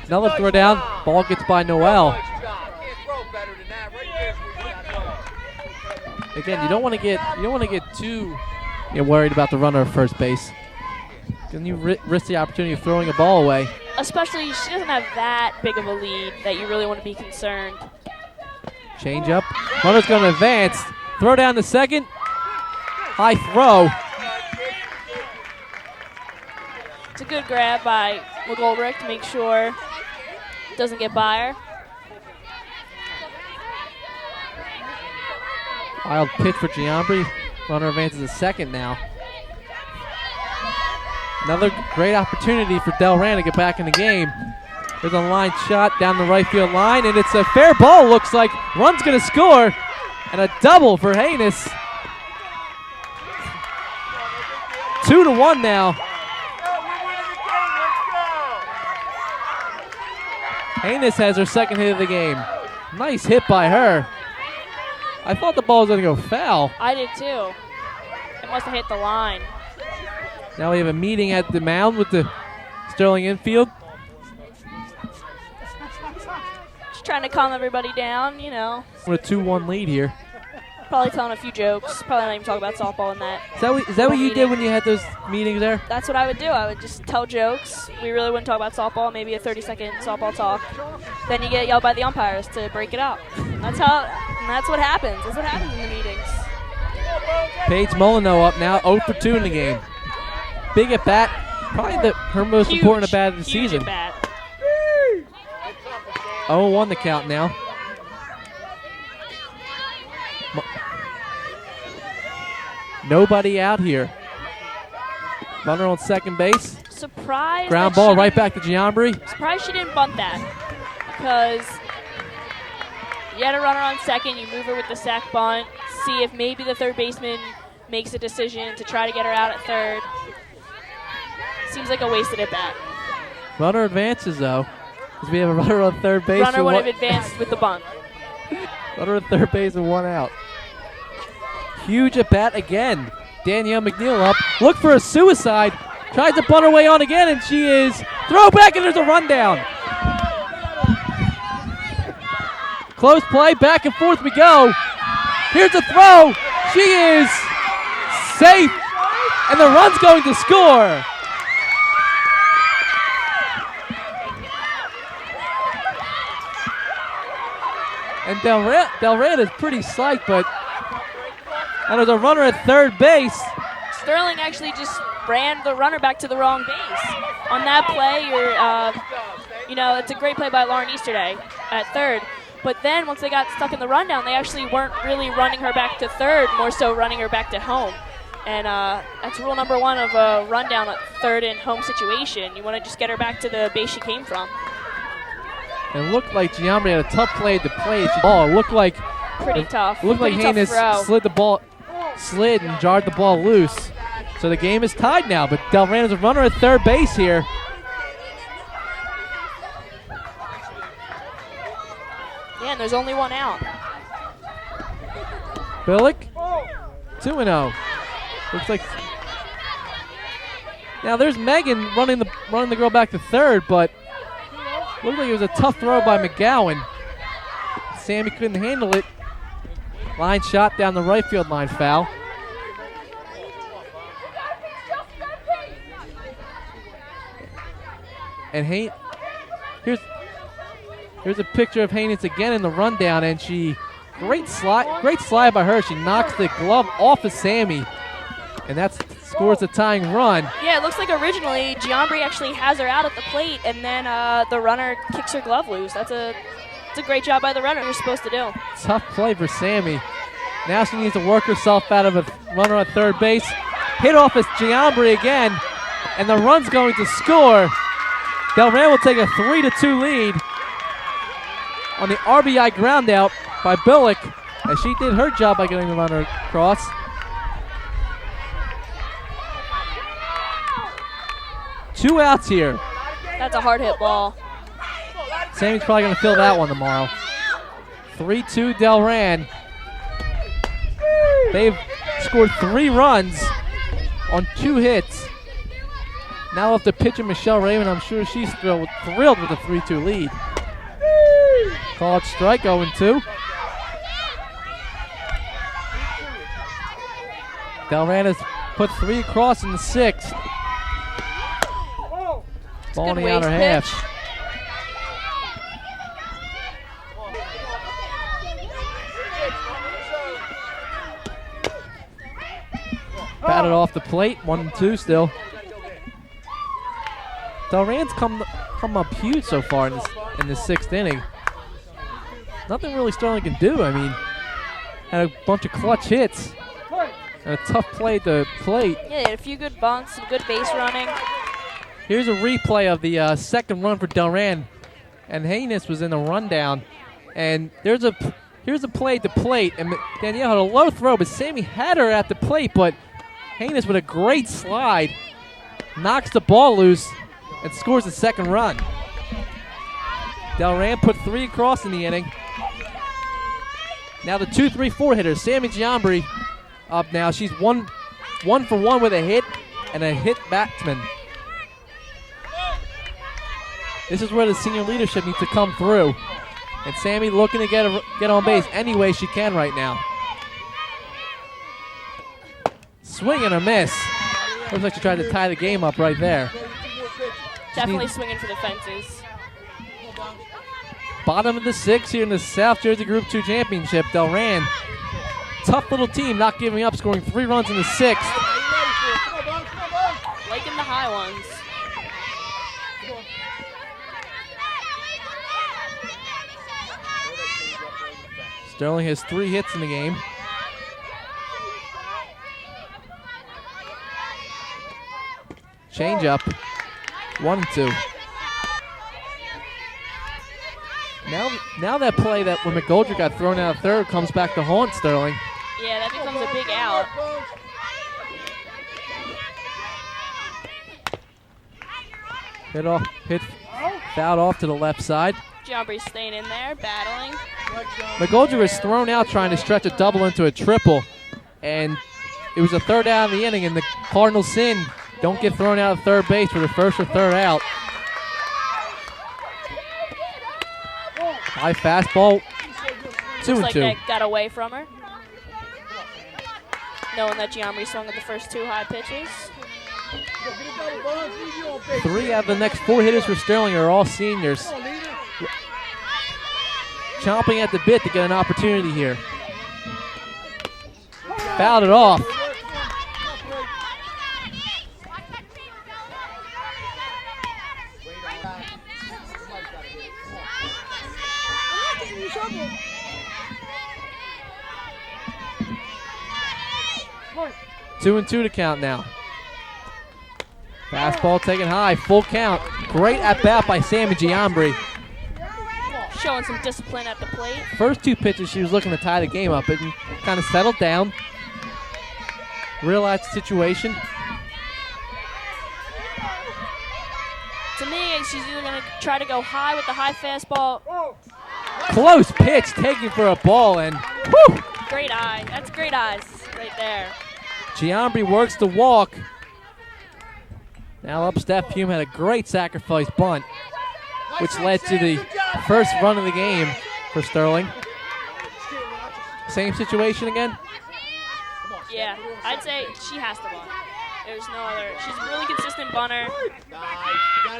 A: Another throw down. Ball gets by Noel. Again, you don't want to get too worried about the runner at first base. Then you risk the opportunity of throwing a ball away.
B: Especially, she doesn't have that big of a lead that you really want to be concerned.
A: Change up. Runner's going to advance. Throw down the second. High throw.
B: It's a good grab by McGoldrick to make sure it doesn't get by her.
A: Wild pitch for Giambri. Runner advances a second now. Another great opportunity for Delran to get back in the game. There's a line shot down the right field line, and it's a fair ball, looks like. Run's going to score, and a double for Haynes. 2-1 now. Haynes has her second hit of the game. Nice hit by her. I thought the ball was going to go foul.
B: I did too. It must have hit the line.
A: Now we have a meeting at the mound with the Sterling infield.
B: Just trying to calm everybody down, you know.
A: With a 2-1 lead here.
B: Probably telling a few jokes. Probably not even talking about softball in that.
A: Is that what you did when you had those meetings there?
B: That's what I would do. I would just tell jokes. We really wouldn't talk about softball, maybe a 30-second softball talk. Then you get yelled by the umpires to break it up. That's what happens. That's what happens in the meetings.
A: Paige Molyneux up now, 0 for 2 in the game. Big at bat, probably her most important at bat of the season.
B: At bat.
A: 0-1 the count now. Nobody out here. Runner on second base.
B: Surprised.
A: Ground ball right back to Giambri.
B: Surprised she didn't bunt that, because you had a runner on second. You move her with the sac bunt. See if maybe the third baseman makes a decision to try to get her out at third. Seems like a wasted at bat.
A: Runner advances though, because we have a runner on third base.
B: Runner would have advanced with the bunt.
A: Runner on third base and 1 out. Huge at bat again. Danielle McNeil up. Look for a suicide. Tries to bunt her way on again, and she is. Throw back, and there's a rundown. Close play. Back and forth we go. Here's a throw. She is safe, and the run's going to score. And Delran is pretty psyched, but and there's a runner at third base.
B: Sterling actually just ran the runner back to the wrong base. On that play, it's a great play by Lauren Easterday at third. But then once they got stuck in the rundown, they actually weren't really running her back to third, more so running her back to home. And that's rule number 1 of a rundown at third and home situation. You want to just get her back to the base she came from.
A: It looked like Giambri had a tough play to play. It looked like
B: pretty tough.
A: It looked like Haynes slid and jarred the ball loose. So the game is tied now, but Delran is a runner at third base here.
B: Yeah, and there's only 1 out.
A: Billick, 2-0. Looks like now there's Megan running the girl back to third, but looked like it was a tough throw by McGowan. Sammy couldn't handle it. Line shot down the right field line, foul. And here's a picture of Haynes again in the rundown, and great slide by her. She knocks the glove off of Sammy, and that scores a tying run.
B: Yeah, it looks like originally Giambri actually has her out at the plate, and then the runner kicks her glove loose. It's a great job by the runner. You're supposed to do.
A: Tough play for Sammy. Now she needs to work herself out of a runner at third base. Hit off as Giambri again, and the run's going to score. Delran will take a 3-2 lead on the RBI ground out by Billick, as she did her job by getting the runner across. Two outs here.
B: That's a hard hit ball.
A: Sammy's probably going to fill that one tomorrow. 3-2 Delran. They've scored 3 runs on 2 hits. Now off the pitcher Michelle Raymond, I'm sure she's thrilled with the 3-2 lead. Called strike, 0-2. Delran has put 3 across in the 6th. Ball on the outer half. Batted off the plate, 1-2 still. Delran's come up huge so far in the 6th inning. Nothing really Sterling can do. I mean, had a bunch of clutch hits and a tough play at the plate.
B: Yeah, they had a few good bunts, some good base running.
A: Here's a replay of the second run for Delran, and Haynes was in the rundown. And here's a play at the plate, and Danielle had a low throw, but Sammy had her at the plate, but Haynes with a great slide knocks the ball loose and scores the second run. Delran put 3 across in the inning. Now the 2-3-4 hitters. Sammy Giambri up now. She's one for 1 with a hit and a hit batsman. This is where the senior leadership needs to come through. And Sammy looking to get on base any way she can right now. Swing and a miss. Looks like she tried to tie the game up right there.
B: Definitely swinging for the fences.
A: Bottom of the 6 here in the South Jersey Group 2 Championship. Delran, tough little team, not giving up, scoring 3 runs in the 6th.
B: Liking the high ones.
A: Sterling has 3 hits in the game. Change up. 1 and 2. Now that play that when McGoldrick got thrown out of third comes back to haunt Sterling.
B: Yeah, that becomes a big out.
A: Hit fouled off to the left side.
B: Giambri's staying in there, battling.
A: McGoldrick was thrown out trying to stretch a double into a triple, and it was a third out of the inning, and the Cardinals sin. Don't get thrown out of third base for the first or third out. High fastball, 2 and 2.
B: Looks like that got away from her. Knowing that Giambri swung at the first 2 high pitches.
A: 3 out of the next 4 hitters for Sterling are all seniors. Chomping at the bit to get an opportunity here. Fouled it off. Two and 2 to count now. Fastball taken high, full count. Great at bat by Sammy Giambri.
B: Showing some discipline at the plate.
A: First 2 pitches, she was looking to tie the game up, and kind of settled down. Realized the situation.
B: To me, she's either going to try to go high with the high fastball.
A: Close pitch taken for a ball, and whew!
B: Great eye. That's great eyes right there.
A: Giambri works the walk. Now up Steph Hume had a great sacrifice bunt, which led to the first run of the game for Sterling. Same situation again?
B: Yeah, I'd say she has to bunt. There's no other. She's a really consistent bunter.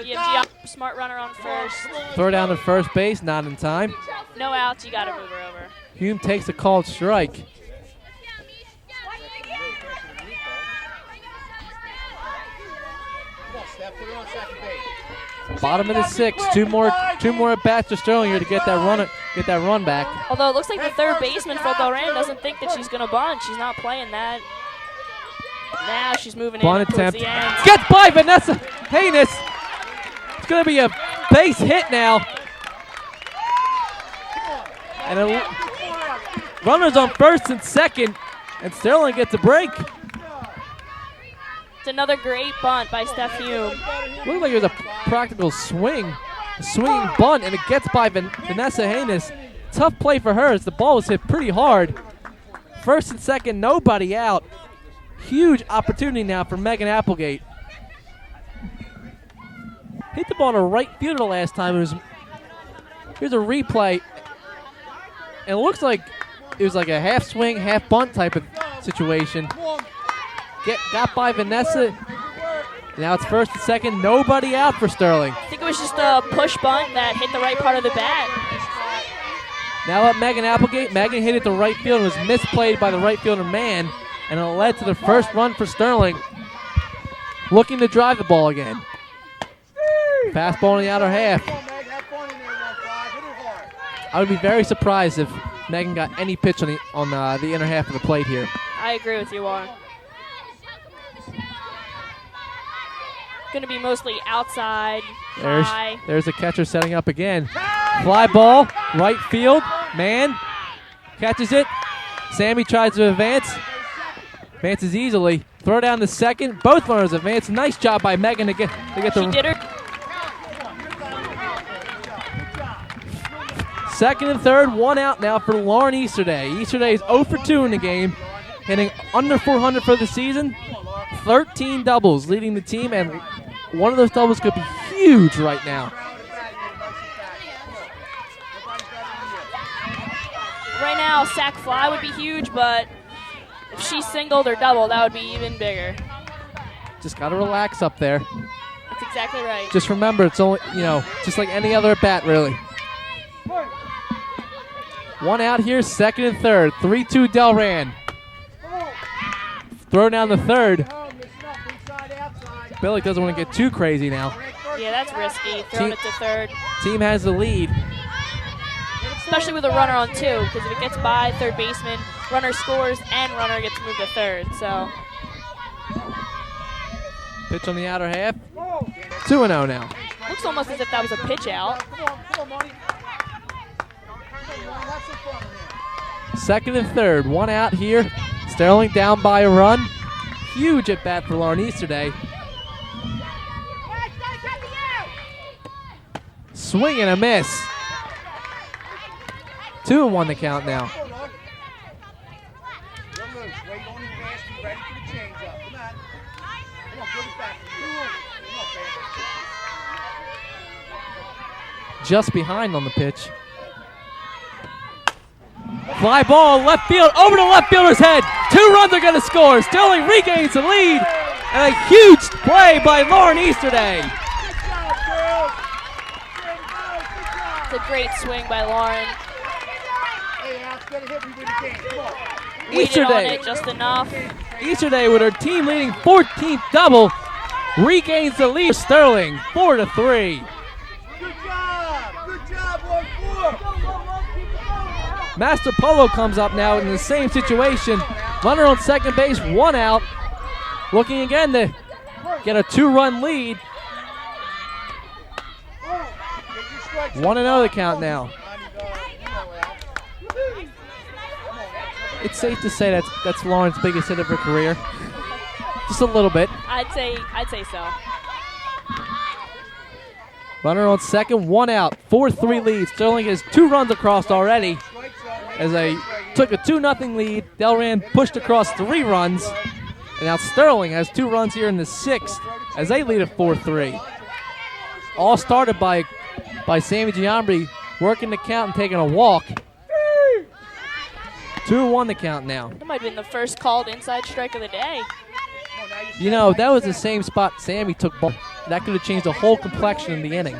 B: You have Giambri, smart runner on first.
A: Throw down to first base, not in time.
B: No outs, you got to move her over.
A: Hume takes a called strike. Bottom of the 6, two more at bats to Sterling here to get that run back.
B: Although it looks like the third baseman for Delran doesn't think that she's gonna bunt. She's not playing that. Now she's moving
A: Bunt
B: in towards
A: attempt.
B: the end.
A: Gets by Vanessa Haynes. It's gonna be a base hit now. And runners on first and second, and Sterling gets a break.
B: It's another great bunt by Steph Hume.
A: Looked like it was a practical swinging bunt, and it gets by Vanessa Haynes. Tough play for her as the ball was hit pretty hard. First and second, nobody out. Huge opportunity now for Megan Applegate. Hit the ball to right fielder last time. Here's a replay, and it looks like it was like a half swing, half bunt type of situation. Got by Vanessa. Now it's first and second, nobody out for Sterling.
B: I think it was just a push bunt that hit the right part of the bat.
A: Now up Megan Applegate. Megan hit it to right field and was misplayed by the right fielder man, and it led to the first run for Sterling. Looking to drive the ball again. Fastball in the outer half. I would be very surprised if Megan got any pitch on the inner half of the plate here.
B: I agree with you, Warren. Going to be mostly outside, high.
A: There's the catcher setting up again. Fly ball, right field. Man catches it. Sammy tries to advance. Advances easily. Throw down the second. Both runners advance. Nice job by Megan to get the.
B: She did her.
A: Second and third, 1 out now for Lauren Easterday. Easterday is 0 for 2 in the game, hitting under 400 for the season. 13 doubles leading the team, and one of those doubles could be huge right now.
B: Right now, sack fly would be huge, but If she singled or doubled, that would be even bigger.
A: Just got to relax up there.
B: That's exactly right.
A: Just remember, it's only, just like any other at bat, really. One out here, second and third. 3-2 Delran. Throw down the third. Billy doesn't want to get too crazy now.
B: Yeah, that's risky. Throwing it to third.
A: Team has the lead.
B: Especially with a runner on two, because if it gets by third baseman, runner scores and runner gets moved to third. So
A: pitch on the outer half. 2-0 now.
B: Looks almost as if that was a pitch out.
A: Second and third. One out here. Sterling down by a run. Huge at bat for Lauren Easterday. Swing and a miss. 2-1 the count now. Just behind on the pitch. Fly ball, left field, over the left fielder's head. 2 runs are going to score. Sterling regains the lead. And a huge play by Lauren Easterday.
B: It's a great swing by Lauren. Waited on it just enough.
A: Easterday with her team-leading 14th double regains the lead. Sterling 4-3.
C: Good job, 1-4.
A: Master Polo comes up now in the same situation. Runner on second base, 1 out. Looking again to get a 2-run lead. 1-0 the count now. It's safe to say that's Lauren's biggest hit of her career. Just a little bit.
B: I'd say so.
A: Runner on second, 1 out, 4-3 lead. Sterling has 2 runs across already. As they took a 2-0 lead, Delran pushed across 3 runs. And now Sterling has 2 runs here in the 6th as they lead at 4-3. All started by Sammy Giambri working the count and taking a walk. 2-1 the count now.
B: That might have been the first called inside strike of the day.
A: That was the same spot Sammy took ball. That could have changed the whole complexion in the inning.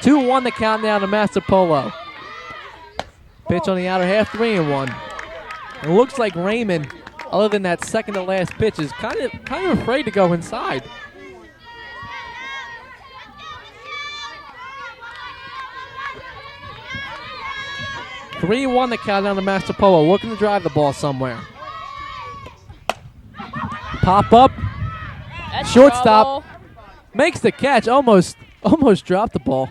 A: 2-1 the count now to Master Polo. Pitch on the outer half, 3-1. It looks like Raymond, other than that second to last pitch, is kind of afraid to go inside. (3-1) the count down to Master Polo, looking to drive the ball somewhere. Pop up,
B: That's
A: shortstop,
B: trouble.
A: makes the catch, almost dropped the ball.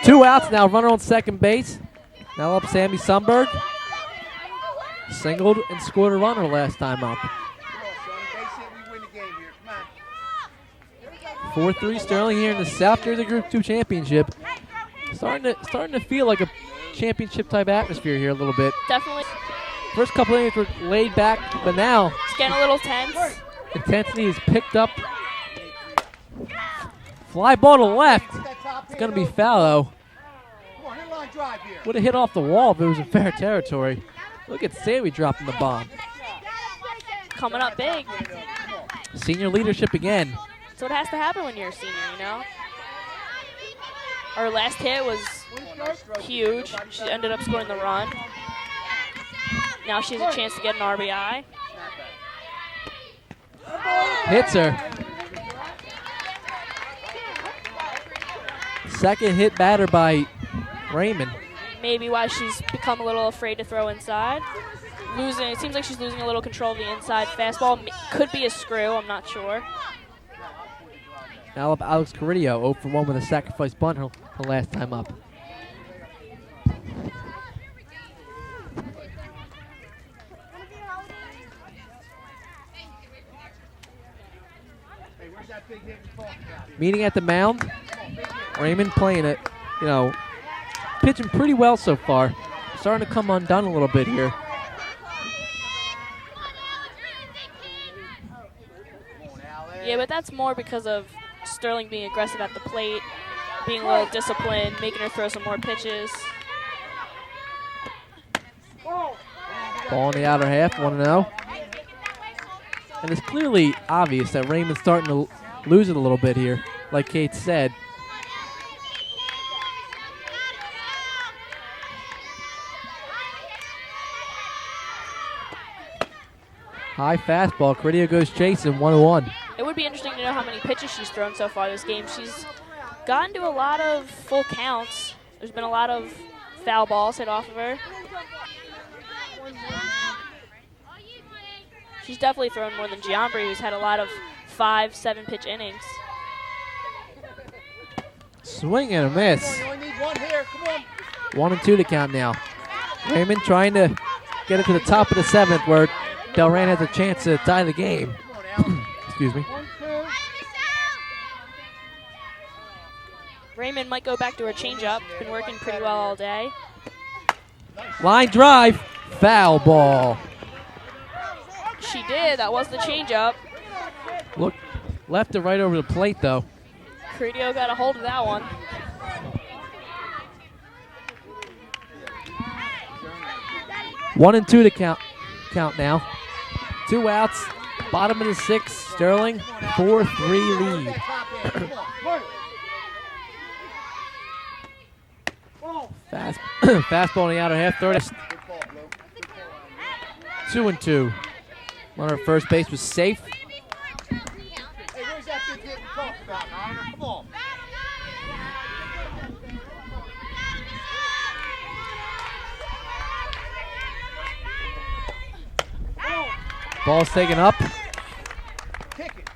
A: 2 outs now, runner on second base. Now up Sammy Sundberg. Singled and scored a runner last time up. 4-3 Sterling here in the South Jersey Group 2 Championship. Starting to feel like a championship type atmosphere here a little bit.
B: Definitely.
A: First couple innings were laid back, but now
B: It's getting a little tense.
A: intensity is picked up. Fly ball to left. It's going to be foul though. Would have hit off the wall if it was in fair territory. Look at Sammy dropping the bomb.
B: Coming up big.
A: Senior leadership again.
B: So it has to happen when you're a senior, Our last hit was huge. She ended up scoring the run. Now she has a chance to get an RBI.
A: Hits her. Second hit batter by Raymond.
B: Maybe why she's become a little afraid to throw inside. It seems like she's losing a little control of the inside fastball. Could be a screw, I'm not sure.
A: Now up Alex Carrillo, 0 for 1 with a sacrifice bunt her last time up. Meeting at the mound. Raymond playing it, pitching pretty well so far. Starting to come undone a little bit here.
B: Yeah, but that's more because of Sterling being aggressive at the plate. being a little disciplined, making her throw some more pitches.
A: Ball in the outer half, 1-0. And it's clearly obvious that Raymond's starting to lose it a little bit here, like Kate said. High fastball. Caridio goes chasing, 1-1.
B: It would be interesting to know how many pitches she's thrown so far this game. She's gotten to a lot of full counts. There's been a lot of foul balls hit off of her. She's definitely thrown more than Giambri, who's had a lot of 5-7 pitch innings.
A: Swing and a miss.
C: You only need one here. Come on.
A: 1-2 to count now. Raymond trying to get it to the top of the 7th where Delran has a chance to tie the game. Excuse me.
B: Raymond might go back to her changeup. Been working pretty well all day.
A: Line drive. Foul ball.
B: She did. That was the changeup.
A: Look, left to right over the plate, though.
B: Caridio got a hold of that one.
A: One and two to count now. 2 outs. Bottom of the 6th. Sterling 4-3 lead. Fastball in the outer half. Third. 2-2. Runner at first base was safe.
C: Hey, where's that big hit we talked about, Honor? Come on.
A: Ball's taken up.
C: Kick it.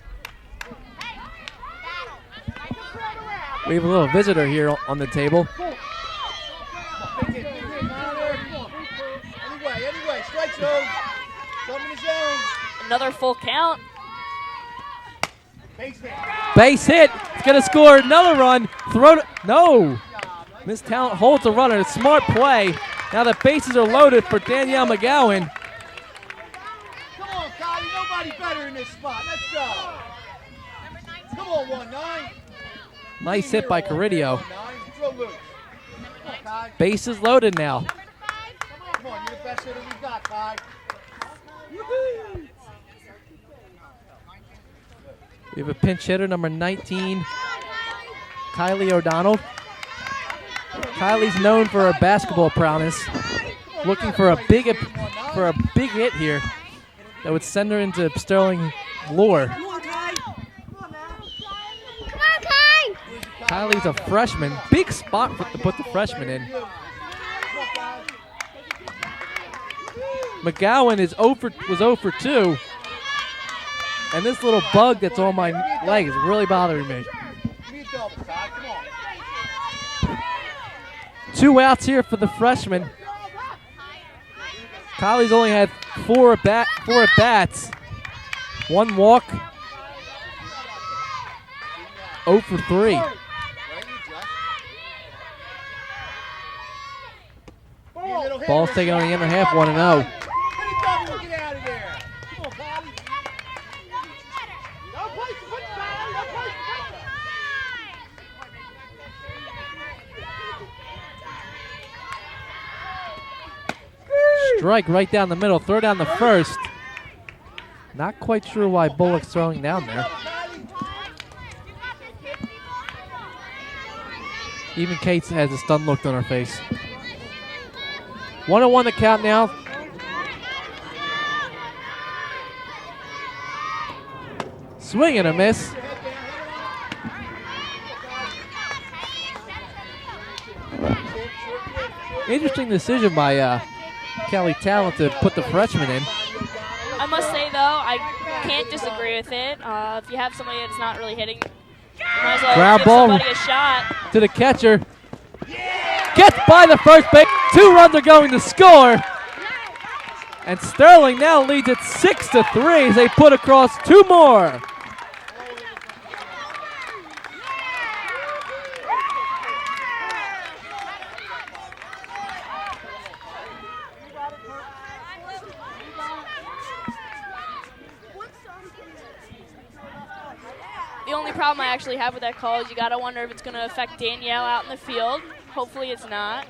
A: We have a little visitor here on the table.
C: Big hit, Honor. Come on. Anyway, strike zone. Something in the zone.
B: Another full count.
C: Base hit.
A: Base hit. It's going to score another run. No. Miss Talent holds the runner. Smart play. Now the bases are loaded for Danielle McGowan.
C: Come on, Kylie. Nobody better in this spot. Let's go. Come on, 1-9.
A: Nice hit by Caridio.
C: 1-9. Throw loose. Come on, Kai.
A: Bases loaded now.
C: Come on, you're the best hitter we got, Kai.
A: We have a pinch hitter, number 19, Kylie O'Donnell. Kylie's known for her basketball prowess. Looking for a big hit here that would send her into Sterling lore. Kylie's a freshman. Big spot to put the freshman in. McGowan was 0 for 2. And this little bug that's on my leg is really bothering me. 2 outs here for the freshman. Kylie's only had 4 at-bats. 1 walk. 0 for 3. Ball's taken on the inner half, 1-0.
C: Get out of there. Come on, Kylie.
A: Strike right down the middle, throw down the first. Not quite sure why Bullock's throwing down there. Even Kate has a stunned look on her face. 1-1 the count now. Swing and a miss. Interesting decision by Kelly Talent to put the freshman in.
B: I must say, though, I can't disagree with it. If you have somebody that's not really hitting, you might as well
A: Grab
B: give
A: ball
B: somebody a shot.
A: to the catcher. Gets by the first base. 2 runs are going to score. And Sterling now leads it 6-3 as they put across 2 more.
B: The only problem I actually have with that call is you got to wonder if it's going to affect Danielle out in the field. Hopefully it's not.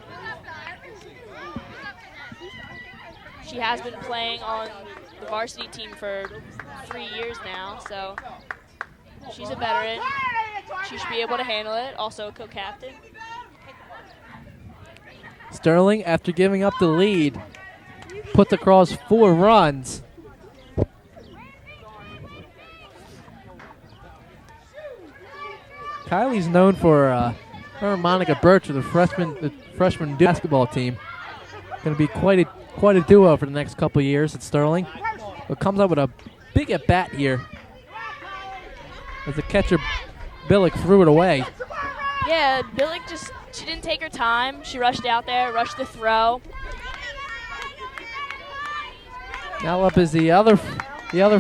B: She has been playing on the varsity team for 3 years now, so she's a veteran. She should be able to handle it. Also a co-captain.
A: Sterling, after giving up the lead, puts across 4 runs. Kylie's known for her and Monica Birch, the freshman basketball team. Going to be quite a duo for the next couple of years at Sterling. But comes up with a big at bat here as the catcher Billick threw it away.
B: Yeah, Billick she didn't take her time. She rushed out there, rushed the throw.
A: Now up is the other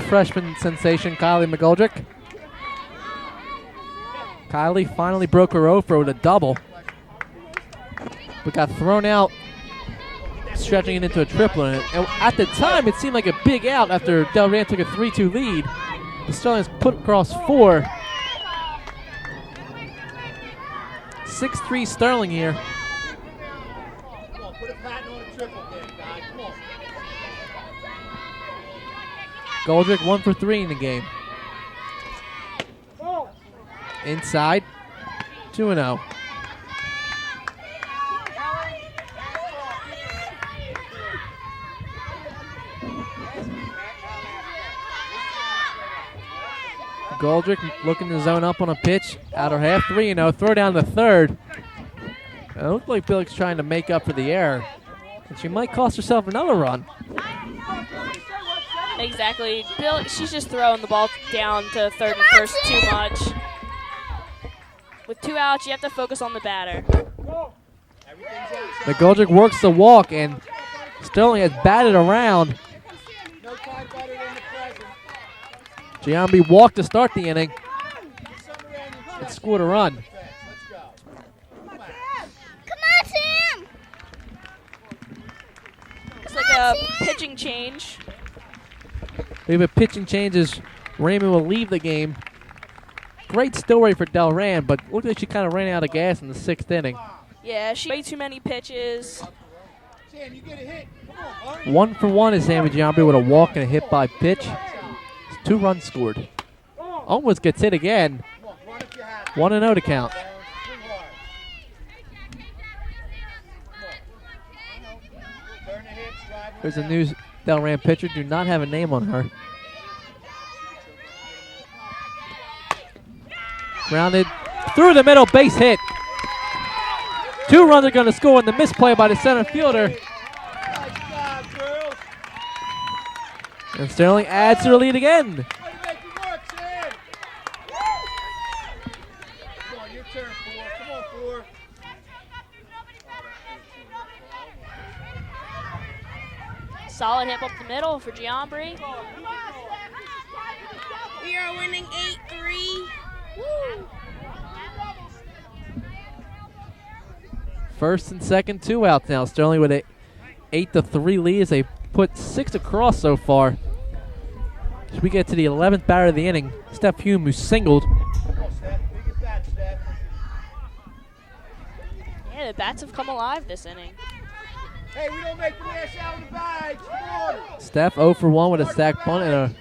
A: freshman sensation, Kylie McGoldrick. Kylie finally broke her offer with a double, but got thrown out, stretching it into a triple. And at the time, it seemed like a big out after Delran took a 3-2 lead. The Sterling's put across 4. 6-3 Sterling here.
C: Come on, put a patent on a triple there, guys. Come on.
A: Goldrick 1 for 3 in the game. Inside, 2-0. Goldrick looking to zone up on a pitch. Outer half, 3-0. Throw down the third. It looked like Billick's trying to make up for the error. And she might cost herself another run.
B: Exactly. She's just throwing the ball down to third and first too much. With 2 outs, you have to focus on the batter.
A: McGoldrick works the walk, and Sterling has batted around. Giambi walked to start the inning and scored a run.
D: Come on, Sam!
B: It's like a pitching change.
A: We have a pitching change as Raymond will leave the game. Great story for Delran, but looked like she kind of ran out of gas in the 6th inning.
B: Yeah, she way too many pitches.
C: Sam, you get a hit. Come on,
A: 1 for 1 is Sammy Giambi with a walk and a hit by pitch. 2 runs scored. Almost gets hit again. 1-0 to count. There's a new Delran pitcher. Do not have a name on her. Grounded through the middle, base hit. 2 runs are going to score in the misplay by the center fielder. And Sterling adds to the lead again.
B: Solid hip up the middle for Giambri.
E: We are winning 8-3. Woo!
A: First and second, 2 outs now. Sterling with a 8-3 lead as they put 6 across so far. As we get to the 11th batter of the inning, Steph Hume, who singled.
B: Yeah, the bats have come alive this inning.
C: Hey, we don't make the ass out of the bags. Come on.
A: Steph 0 for 1 with a stacked bunt and a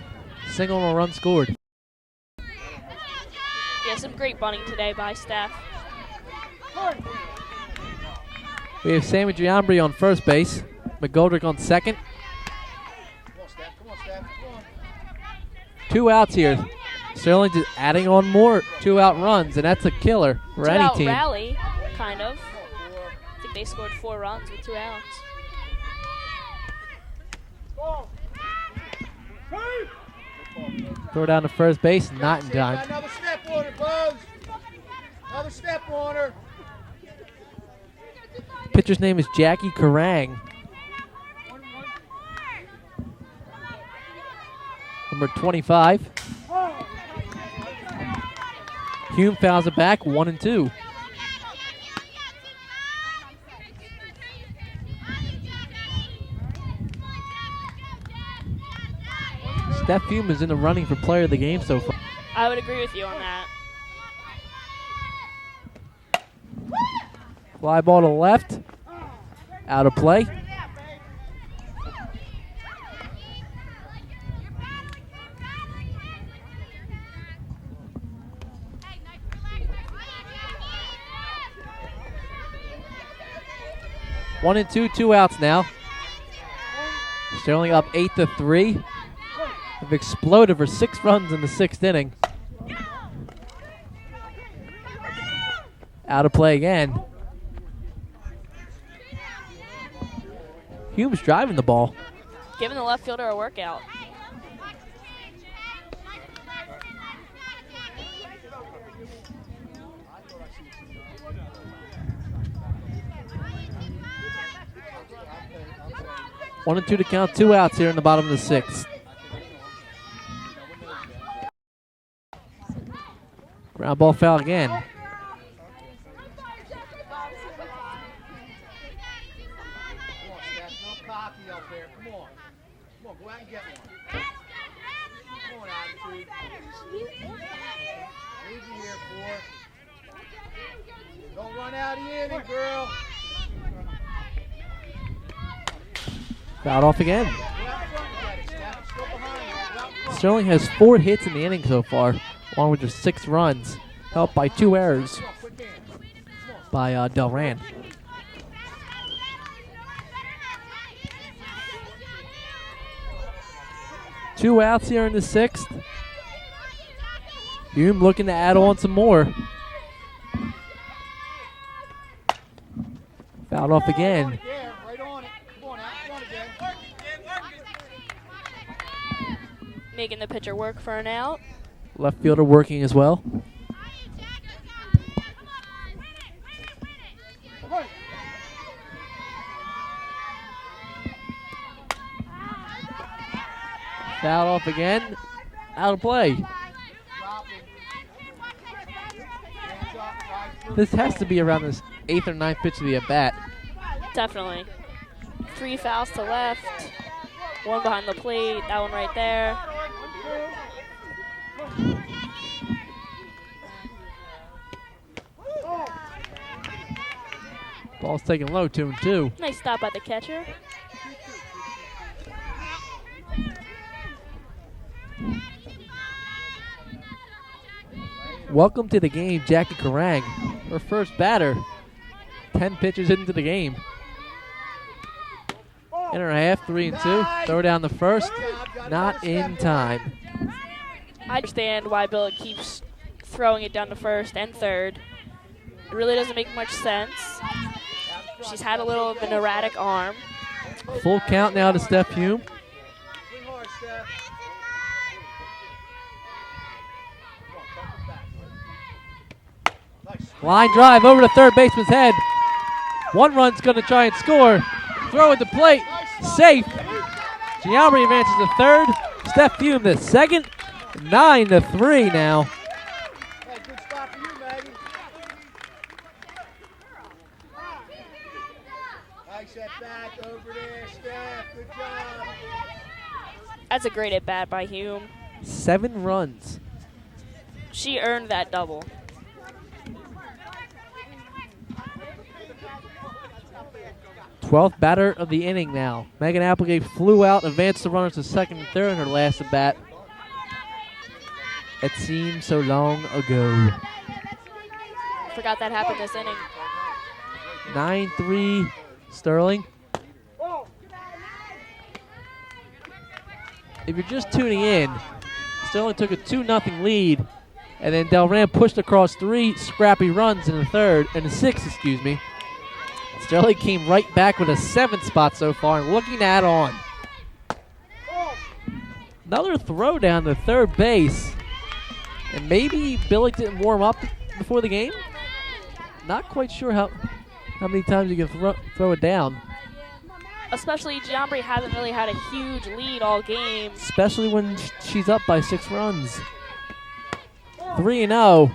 A: single and a run scored.
B: Yeah, some great bunting today by Steph.
A: We have Sammy Giambri on first base, McGoldrick on second.
C: Come on, Steph. Come on, Steph. Come on.
A: 2 outs here. Sterling just adding on more 2-out runs, and that's a killer for any
B: Two-out
A: team.
B: rally, kind of. I think they scored 4 runs with 2 outs.
A: Throw down to first base, not in time.
C: Another step on her, Buzz. Another step on her.
A: Pitcher's name is Jackie Karang. Number 25. Hume fouls it back, 1-2. Steph Hume is in the running for player of the game so far.
B: I would agree with you on that.
A: Fly ball to the left. Out of play. One and two outs now. Sterling up 8-3. Have exploded for 6 runs in the 6th inning. Out of play again. Hume's driving the ball.
B: Giving the left fielder a workout.
A: One and two to count, 2 outs here in the bottom of the 6th. Ground ball foul again.
C: Come on, Steph. No cocky up there. Come on. Come on, go out and get one. Come on, attitude. Easy here, 4. Don't run out of the inning, girl.
A: Fouled off again.
C: Go out front and get it, Steph. Still behind you. Go out front.
A: Sterling has 4 hits in the inning so far, along with just 6 runs, helped by 2 errors
C: Come on, quick hands.
A: by Delran. Two outs here in the 6th. Hume looking to add on some more. Fouled off again.
C: Yeah, right on it. Come on, out front again.
B: Making the pitcher work for an out.
A: Left fielder working as well. Foul off again. Out of play. This has to be around this 8th or 9th pitch of the at-bat.
B: Definitely. 3 fouls to left. 1 behind the plate. That one right there.
A: Ball's taken low, 2-2.
B: Nice stop by the catcher.
A: Welcome to the game, Jackie Karang, her first batter. 10 pitches into the game. In her half, 3-2. Throw down the first. Not in time.
B: I understand why Bill keeps throwing it down to first and third. It really doesn't make much sense. She's had a little of an erratic arm.
A: Full count now to Steph Hume.
C: Swing hard, Steph. Come on, come back. Nice.
A: Line drive over to third baseman's head. 1 run's going to try and score. Throw at the plate. Safe. Giambri advances to third. Steph Hume the second. 9-3 now.
C: Hey, good spot for you, Maggie. Nice at bat over there, Steph. Good job.
B: That's a great at bat by Hume.
A: 7 runs.
B: She earned that double.
A: Twelfth batter of the inning now. Megan Applegate flew out, advanced the runners to second and third in her last at bat. It seems so long ago.
B: Forgot that happened this inning.
A: 9-3 Sterling. If you're just tuning in, Sterling took a 2-0 lead, and then Delran pushed across 3 scrappy runs in the 6th, excuse me. Sterling came right back with a 7th spot so far and looking to add on. Another throw down to third base. And maybe Billy didn't warm up before the game. Not quite sure how many times you can throw it down.
B: Especially Giambri hasn't really had a huge lead all game.
A: Especially when she's up by 6 runs. 3-0.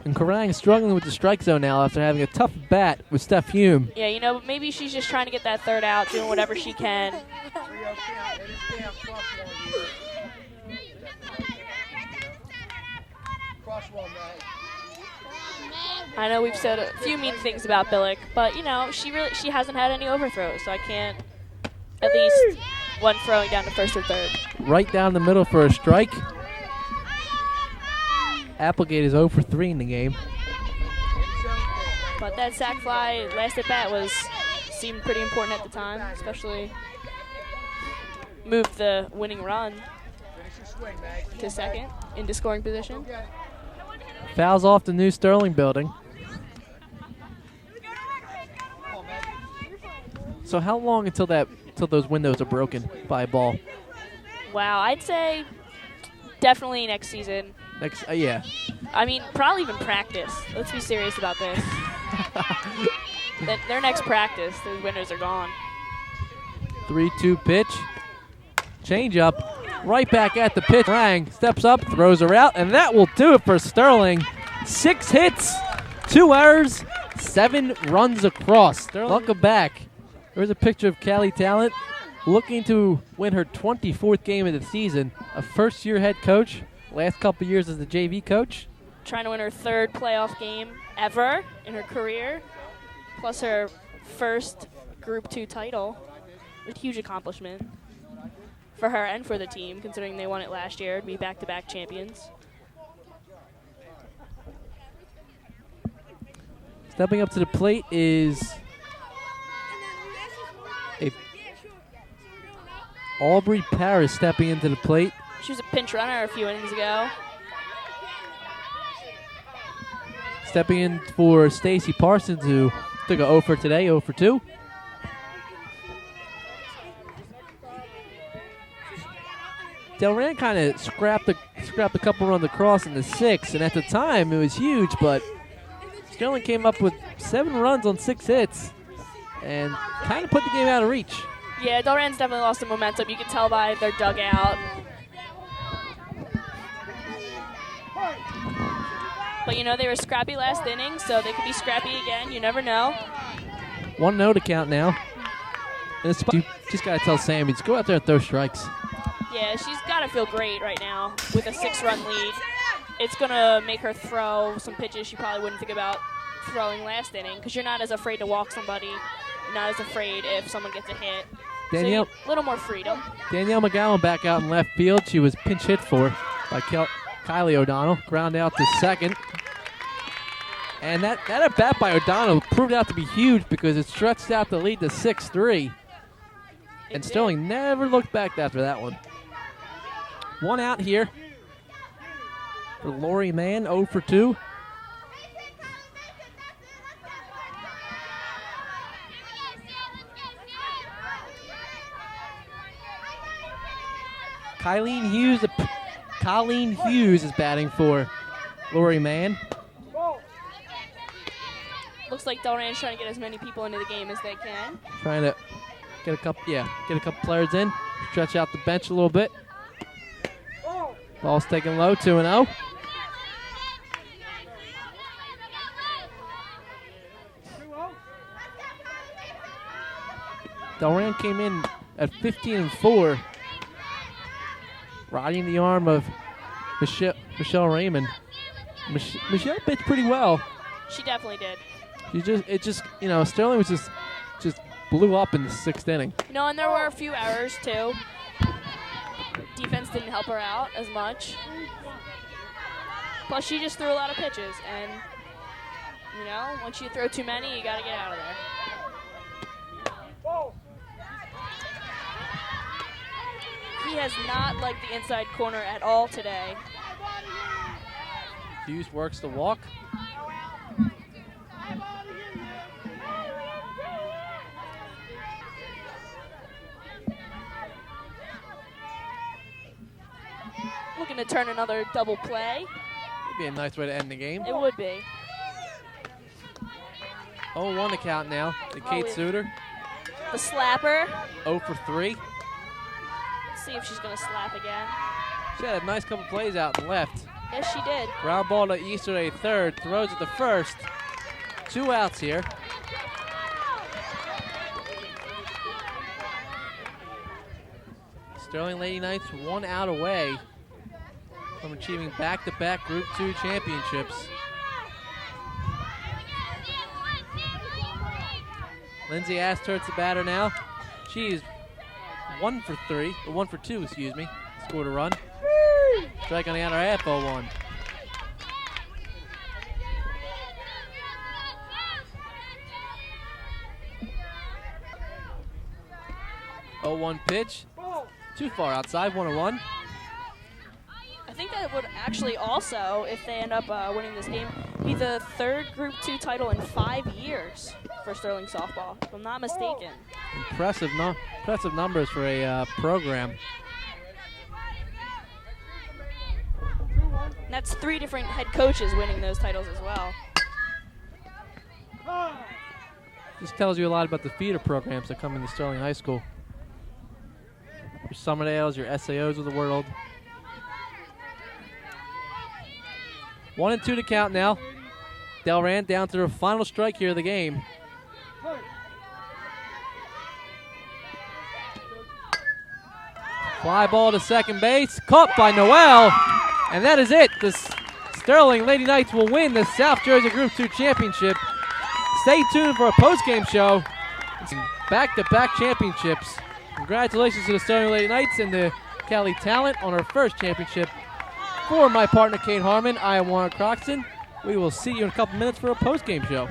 A: And Karang struggling with the strike zone now after having a tough bat with Steph Hume.
B: Yeah, you know, maybe she's just trying to get that third out, doing whatever she can.
C: 3-0 count. It is down. Cross one here. Cross one, Mag.
B: I know we've said a few mean things about Billick, but you know she hasn't had any overthrows, so I can't at least one throwing down to first or third.
A: Right down the middle for a strike. Applegate is 0 for 3 in the game.
B: But that sac fly last at bat seemed pretty important at the time, especially moved the winning run to second into scoring position.
A: Fouls off the new Sterling building. So how long until those windows are broken by a ball?
B: Wow, I'd say definitely next season.
A: Yeah.
B: I mean, probably even practice. Let's be serious about this. Their next practice, the windows are gone.
A: 3-2 pitch. Change up. Right back at the pitch. Rang steps up, throws her out, and that will do it for Sterling. 6 hits, 2 errors, 7 runs across. Sterling, welcome back. There's a picture of Callie Talent looking to win her 24th game of the season. A first-year head coach. Last couple years as the JV coach.
B: Trying to win her 3rd playoff game ever in her career, plus her first Group 2 title. A huge accomplishment for her and for the team, considering they won it last year to be back-to-back champions.
A: Stepping up to the plate is Aubrey Paris stepping into the plate.
B: She was a pinch runner a few innings ago.
A: Stepping in for Stacy Parsons, who took a 0 for today, 0 for 2. Delran kind of scrapped a couple runs across in the 6th, and at the time it was huge, but Sterling came up with 7 runs on 6 hits and kind of put the game out of reach.
B: Yeah, Delran's definitely lost some momentum. You can tell by their dugout. But, you know, they were scrappy last inning, so they could be scrappy again. You never know.
A: 1-0 to count now. And you just got to tell Sammy, just go out there and throw strikes.
B: Yeah, she's got to feel great right now with a 6-run lead. It's going to make her throw some pitches she probably wouldn't think about throwing last inning, because you're not as afraid to walk somebody. You're not as afraid if someone gets a hit.
A: Danielle,
B: so a little more freedom.
A: Danielle McGowan back out in left field. She was pinch hit for by Kylie O'Donnell. Ground out to second. And that at bat by O'Donnell proved out to be huge because it stretched out the lead to 6-3. And Sterling never looked back after that one. 1 out here for Lori Mann, 0 for 2. Colleen Hughes is batting for Lori Mann.
B: Looks like Delran's trying to get as many people into the game as they can.
A: Trying to get a couple players in, stretch out the bench a little bit. Ball's taken low, 2-0. Delran came in at 15-4, riding the arm of Michelle Raymond. Michelle pitched pretty well.
B: She definitely did.
A: Sterling was just blew up in the 6th inning.
B: No, and there were a few errors too. Defense didn't help her out as much. Plus, she just threw a lot of pitches, and once you throw too many, you got to get out of there. He has not liked the inside corner at all today.
A: Hughes works the walk.
B: Looking to turn another double play.
A: Would be a nice way to end the game.
B: It would be.
A: 0-1 to count now. To Kate Suter.
B: The slapper.
A: 0 for 3.
B: Let's see if she's going to slap again.
A: She had a nice couple plays out and left.
B: Yes, she did.
A: Ground ball to Easterday, 3rd. Throws at the 1st. 2 outs here. Sterling Lady Knights 1 out away from achieving back-to-back Group 2 championships. Lindsay Asturt's the batter now. She's 1 for 2, excuse me. Scored a run. Strike on the outer half, 0-1. Oh, 1 pitch. Too far outside, 1-1.
B: I think that would actually also, if they end up winning this game, be the third Group 2 title in 5 years for Sterling softball, if I'm not mistaken.
A: Impressive numbers for a program.
B: And that's 3 different head coaches winning those titles as well.
A: This tells you a lot about the feeder programs that come into Sterling High School. Your Summerdales, your SAOs of the world. 1-2 to count now. Delran down to their final strike here of the game. Fly ball to second base, caught by Noel, and that is it. The Sterling Lady Knights will win the South Jersey Group 2 Championship. Stay tuned for a post-game show. Back-to-back championships. Congratulations to the Sterling Lady Knights and the Cali Talent on our first championship. For my partner, Kate Harmon, I am Warren Croxton. We will see you in a couple minutes for a post-game show.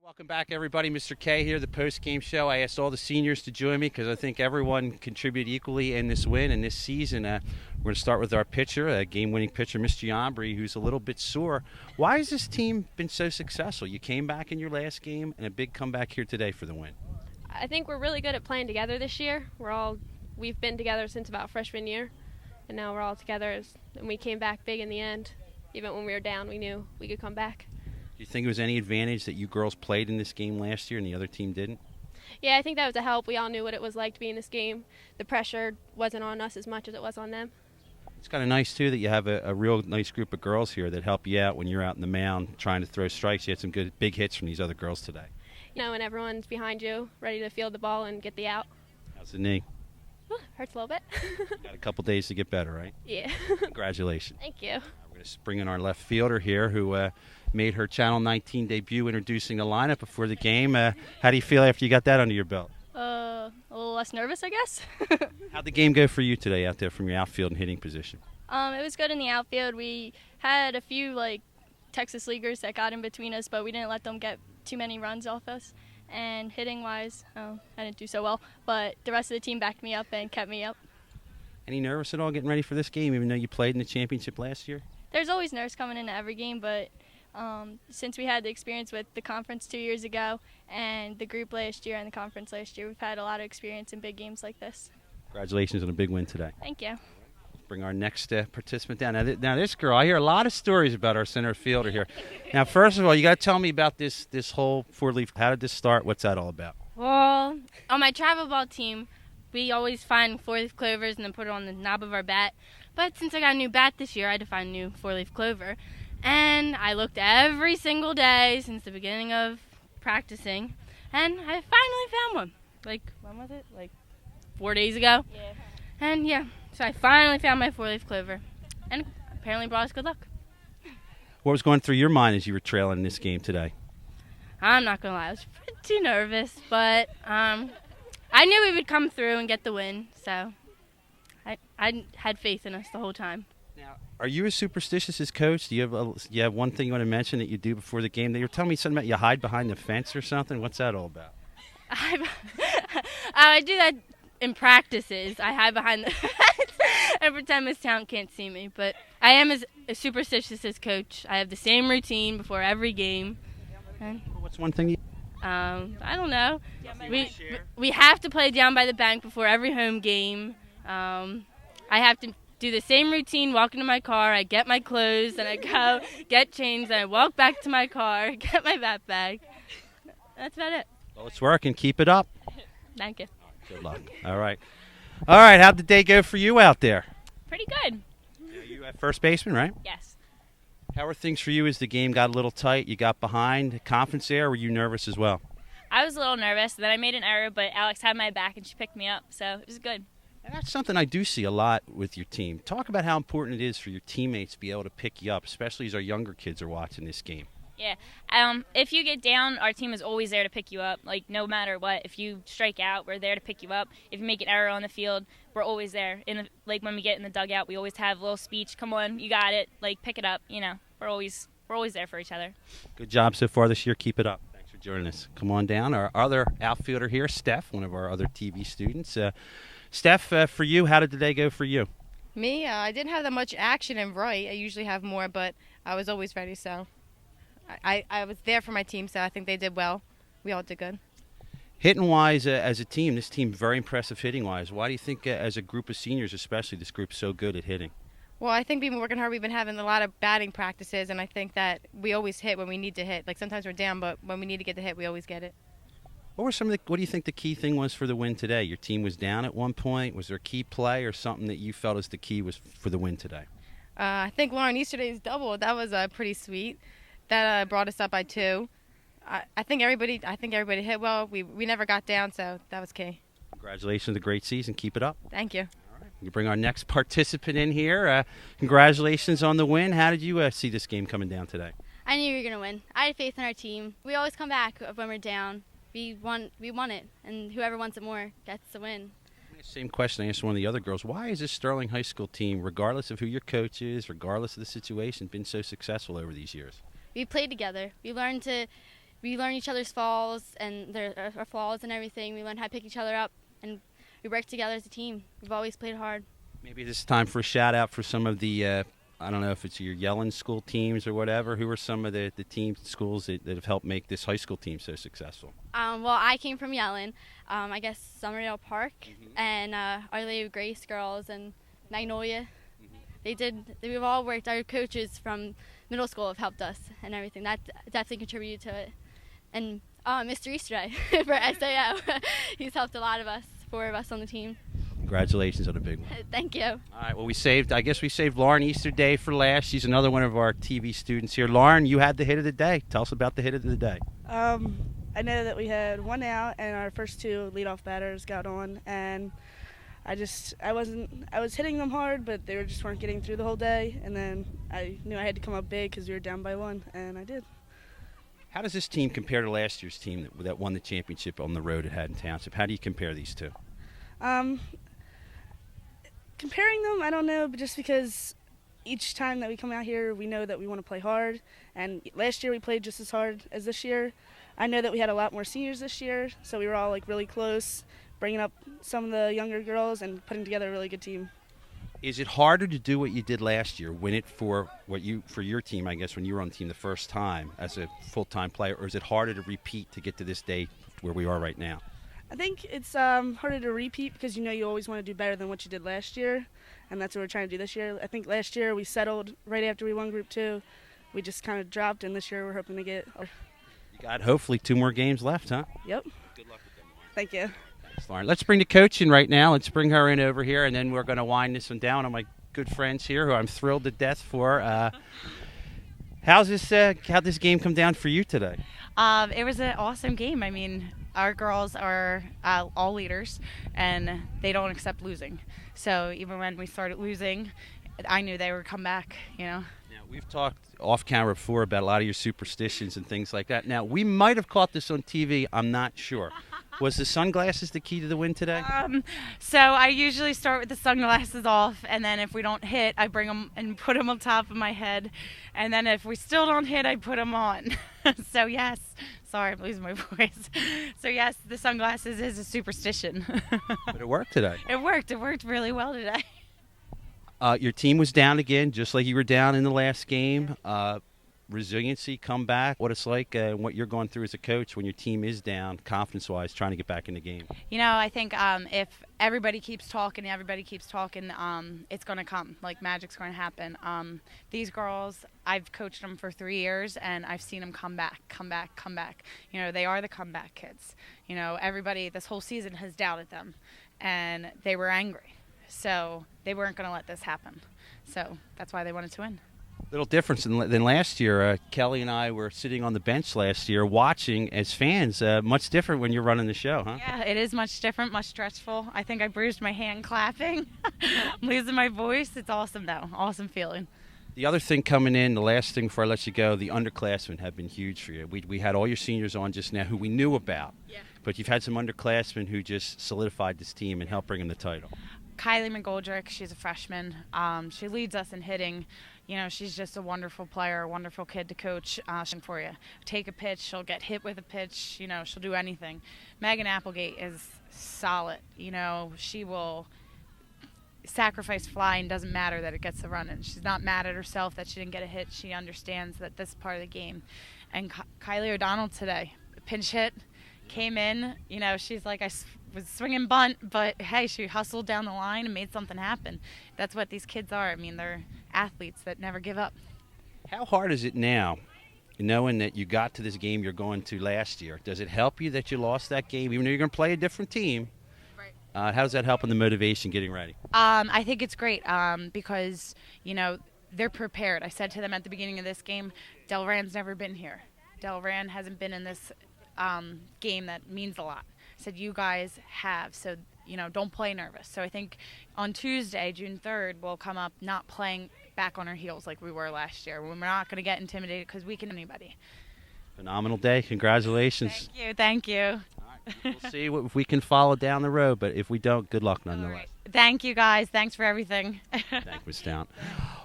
F: Welcome back, everybody. Mr. K here, the post-game show. I asked all the seniors to join me because I think everyone contributed equally in this win and this season. We're going to start with our pitcher, a game-winning pitcher, Miss Giambri, who's a little bit sore. Why has this team been so successful? You came back in your last game and a big comeback here today for the win.
G: I think we're really good at playing together this year. We've been together since about freshman year, and now we're all together. And we came back big in the end. Even when we were down, we knew we could come back.
F: Do you think it was any advantage that you girls played in this game last year and the other team didn't?
G: Yeah, I think that was a help. We all knew what it was like to be in this game. The pressure wasn't on us as much as it was on them.
F: It's kind of nice, too, that you have a real nice group of girls here that help you out when you're out in the mound trying to throw strikes. You had some good big hits from these other girls today.
G: You know, and everyone's behind you, ready to field the ball and get the out.
F: How's the knee?
G: Ooh, hurts a little bit.
F: Got a couple days to get better, right?
G: Yeah.
F: Congratulations.
G: Thank you.
F: We're going to bring in our left fielder here who made her Channel 19 debut introducing the lineup before the game. How do you feel after you got that under your belt?
D: A little less nervous, I guess.
F: How'd the game go for you today out there from your outfield and hitting position?
D: It was good in the outfield. We had a few Texas leaguers that got in between us, but we didn't let them get too many runs off us. And hitting-wise, I didn't do so well, but the rest of the team backed me up and kept me up.
F: Any nervous at all getting ready for this game, even though you played in the championship last year?
D: There's always nerves coming into every game, but since we had the experience with the conference 2 years ago and the group last year and the conference last year, we've had a lot of experience in big games like this.
F: Congratulations on a big win today.
D: Thank you.
F: Bring our next participant down. Now, this girl, I hear a lot of stories about our center fielder here. Now, first of all, you got to tell me about this whole four-leaf. How did this start? What's that all about?
H: Well, on my travel ball team, we always find four-leaf clovers and then put it on the knob of our bat. But since I got a new bat this year, I had to find a new four-leaf clover. And I looked every single day since the beginning of practicing, and I finally found one. When was it? 4 days ago?
B: Yeah.
H: And yeah, so I finally found my four-leaf clover, and apparently brought us good luck.
F: What was going through your mind as you were trailing in this game today?
H: I'm not going to lie, I was pretty nervous, but I knew we would come through and get the win, so I had faith in us the whole time.
F: Now, are you as superstitious as coach? Do you have one thing you want to mention that you do before the game? They were telling me something about you hide behind the fence or something. What's that all about?
H: I do that in practices. I hide behind the fence and pretend Miss Town can't see me. But I am as superstitious as coach. I have the same routine before every game. And,
F: what's one thing you...
H: I don't know. We have to play down by the bank before every home game. I have to do the same routine, walk into my car, I get my clothes, and I go get changed, and I walk back to my car, get my backpack. That's about it.
F: Well, it's working. Keep it up.
H: Thank you.
F: Good luck. All right. All right. How'd the day go for you out there?
B: Pretty good.
F: You at first baseman, right?
B: Yes.
F: How were things for you as the game got a little tight? You got behind. Confidence there? Or were you nervous as well?
B: I was a little nervous. Then I made an error, but Alex had my back and she picked me up, so it was good.
F: And that's something I do see a lot with your team. Talk about how important it is for your teammates to be able to pick you up, especially as our younger kids are watching this game.
B: Yeah. If you get down, our team is always there to pick you up. Like, no matter what. If you strike out, we're there to pick you up. If you make an error on the field, we're always there. Like, when we get in the dugout, we always have a little speech. Come on, you got it. Like, pick it up. You know, we're always there for each other.
F: Good job so far this year. Keep it up. Thanks for joining us. Come on down. Our other outfielder here, Steph, one of our other TV students. Steph, for you, how did the day go for you?
I: Me, I didn't have that much action in right. I usually have more, but I was always ready, so I was there for my team, so I think they did well. We all did good.
F: Hitting-wise, as a team, this team very impressive hitting-wise. Why do you think, as a group of seniors especially, this group's so good at hitting?
I: Well, I think we've been working hard. We've been having a lot of batting practices, and I think that we always hit when we need to hit. Like, sometimes we're down, but when we need to get the hit, we always get it.
F: What do you think the key thing was for the win today? Your team was down at one point. Was there a key play or something that you felt as the key was for the win today?
I: I think Lauren Easterday's double, that was pretty sweet. That brought us up by 2. I think everybody hit well. We never got down, so that was key.
F: Congratulations on a great season. Keep it up.
I: Thank you.
F: All right. We bring our next participant in here. Congratulations on the win. How did you see this game coming down today?
D: I knew we were going to win. I had faith in our team. We always come back when we're down. We won it, and whoever wants it more gets the win.
F: Same question I asked one of the other girls. Why is this Sterling High School team, regardless of who your coach is, regardless of the situation, been so successful over these years?
D: We played together. We learn each other's falls and our flaws and everything. We learn how to pick each other up, and we work together as a team. We've always played hard.
F: Maybe this is time for a shout-out for some of the, I don't know if it's your Yellen school teams or whatever. Who are some of the team schools that have helped make this high school team so successful?
D: Well, I came from Yellen. I guess Summerdale Park and Our Lady of Grace girls and Magnolia. We've all worked. Our coaches from middle school have helped us and everything. That definitely contributed to it. And Mr. Easterday for SAO. He's helped a lot of us, 4 of us on the team.
F: Congratulations on a big one.
D: Thank you.
F: All right, well, we saved Lauren Easterday for last. She's another one of our TV students here. Lauren, you had the hit of the day. Tell us about the hit of the day.
J: I know that we had 1 out, and our first 2 leadoff batters got on, and I was hitting them hard, but they just weren't getting through the whole day, and then I knew I had to come up big because we were down by 1, and I did.
F: How does this team compare to last year's team that won the championship on the road at Haddon Township? How do you compare these two?
J: Comparing them, I don't know, but just because each time that we come out here, we know that we want to play hard, and last year we played just as hard as this year. I know that we had a lot more seniors this year, so we were all really close, bringing up some of the younger girls and putting together a really good team.
F: Is it harder to do what you did last year, win it for your team, I guess, when you were on the team the first time as a full-time player, or is it harder to repeat to get to this day where we are right now?
J: I think it's harder to repeat because you always want to do better than what you did last year, and that's what we're trying to do this year. I think last year we settled right after we won Group 2. We just kind of dropped, and this year we're hoping to get...
F: You got hopefully 2 more games left, huh?
J: Yep.
F: Good luck with them, Lauren.
J: Thank you.
F: Thanks, Lauren. Let's bring the coach in right now. Let's bring her in over here, and then we're going to wind this one down. One of my good friends here who I'm thrilled to death for. How'd this game come down for you today?
K: It was an awesome game. I mean, our girls are all leaders, and they don't accept losing. So even when we started losing, I knew they would come back,
F: Now, we've talked off camera before about a lot of your superstitions and things like that. Now, we might have caught this on TV. I'm not sure. Was the sunglasses the key to the win today?
K: So I usually start with the sunglasses off, and then if we don't hit, I bring them and put them on top of my head. And then if we still don't hit, I put them on. So yes, sorry, I'm losing my voice. So yes, the sunglasses is a superstition.
F: But it worked today.
K: It worked. It worked really well today.
F: Your team was down again, just like you were down in the last game. resiliency come back, what it's like, what you're going through as a coach when your team is down, confidence-wise, trying to get back in the game?
K: You know, I think if everybody keeps talking, it's going to come. Like, magic's going to happen. These girls, I've coached them for 3 years, and I've seen them come back. You know, they are the comeback kids. You know, everybody this whole season has doubted them, and they were angry. So they weren't going to let this happen. So that's why they wanted to win.
F: Little difference than last year. Kelly and I were sitting on the bench last year watching as fans. Much different when you're running the show, huh?
K: Yeah, it is much different, much stressful. I think I bruised my hand clapping. I'm losing my voice. It's awesome, though. Awesome feeling.
F: The other thing coming in, the last thing before I let you go, the underclassmen have been huge for you. We had all your seniors on just now who we knew about.
K: Yeah.
F: But you've had some underclassmen who just solidified this team and helped bring them the title.
K: Kylie McGoldrick, she's a freshman. She leads us in hitting. You know, she's just a wonderful player, a wonderful kid to coach for you. Take a pitch, she'll get hit with a pitch. You know, she'll do anything. Megan Applegate is solid. You know, she will sacrifice fly and doesn't matter that it gets the run in. She's not mad at herself that she didn't get a hit. She understands that this is part of the game. And Kylie O'Donnell today, pinch hit, came in. You know, she's like, I was swinging bunt, but hey, she hustled down the line and made something happen. That's what these kids are. I mean, they're athletes that never give up.
F: How hard is it now, knowing that you got to this game you're going to last year? Does it help you that you lost that game, even though you're going to play a different team? Right. How does that help in the motivation getting ready?
K: I think it's great because, you know, they're prepared. I said to them at the beginning of this game, Delran's never been here. Delran hasn't been in this game that means a lot. I said, you guys have, so, you know, don't play nervous. So I think on Tuesday, June 3rd, we'll come up not playing back on our heels like we were last year. We're not going to get intimidated because we can anybody.
F: Phenomenal day. Congratulations.
K: Thank you.
F: All right. We'll see if we can follow down the road, but if we don't, good luck nonetheless.
K: Right. Thank you, guys. Thanks for everything.
F: Thank you, Ms. Down.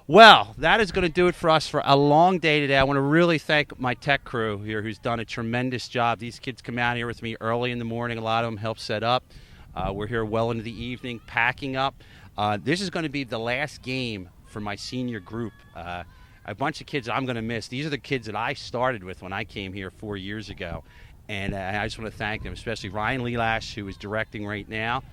F: Well, that is going to do it for us for a long day today. I want to really thank my tech crew here who's done a tremendous job. These kids come out here with me early in the morning. A lot of them help set up. We're here well into the evening, packing up. This is going to be the last game for my senior group. A bunch of kids I'm going to miss. These are the kids that I started with when I came here 4 years ago. And I just want to thank them, especially Ryan Leelash, who is directing right now.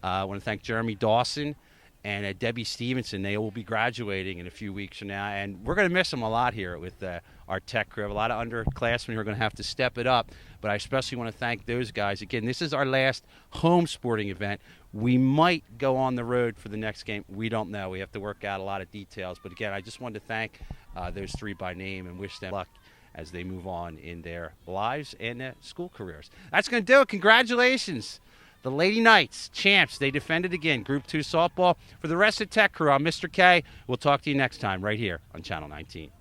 F: I want to thank Jeremy Dawson and Debbie Stevenson. They will be graduating in a few weeks from now. And we're going to miss them a lot here with our tech crew. A lot of underclassmen who are going to have to step it up. But I especially want to thank those guys. Again, this is our last home sporting event. We might go on the road for the next game. We don't know. We have to work out a lot of details. But again, I just wanted to thank those three by name and wish them luck as they move on in their lives and their school careers. That's going to do it. Congratulations. The Lady Knights, champs. They defended again. Group 2 softball. For the rest of the tech crew, I'm Mr. K. We'll talk to you next time right here on Channel 19.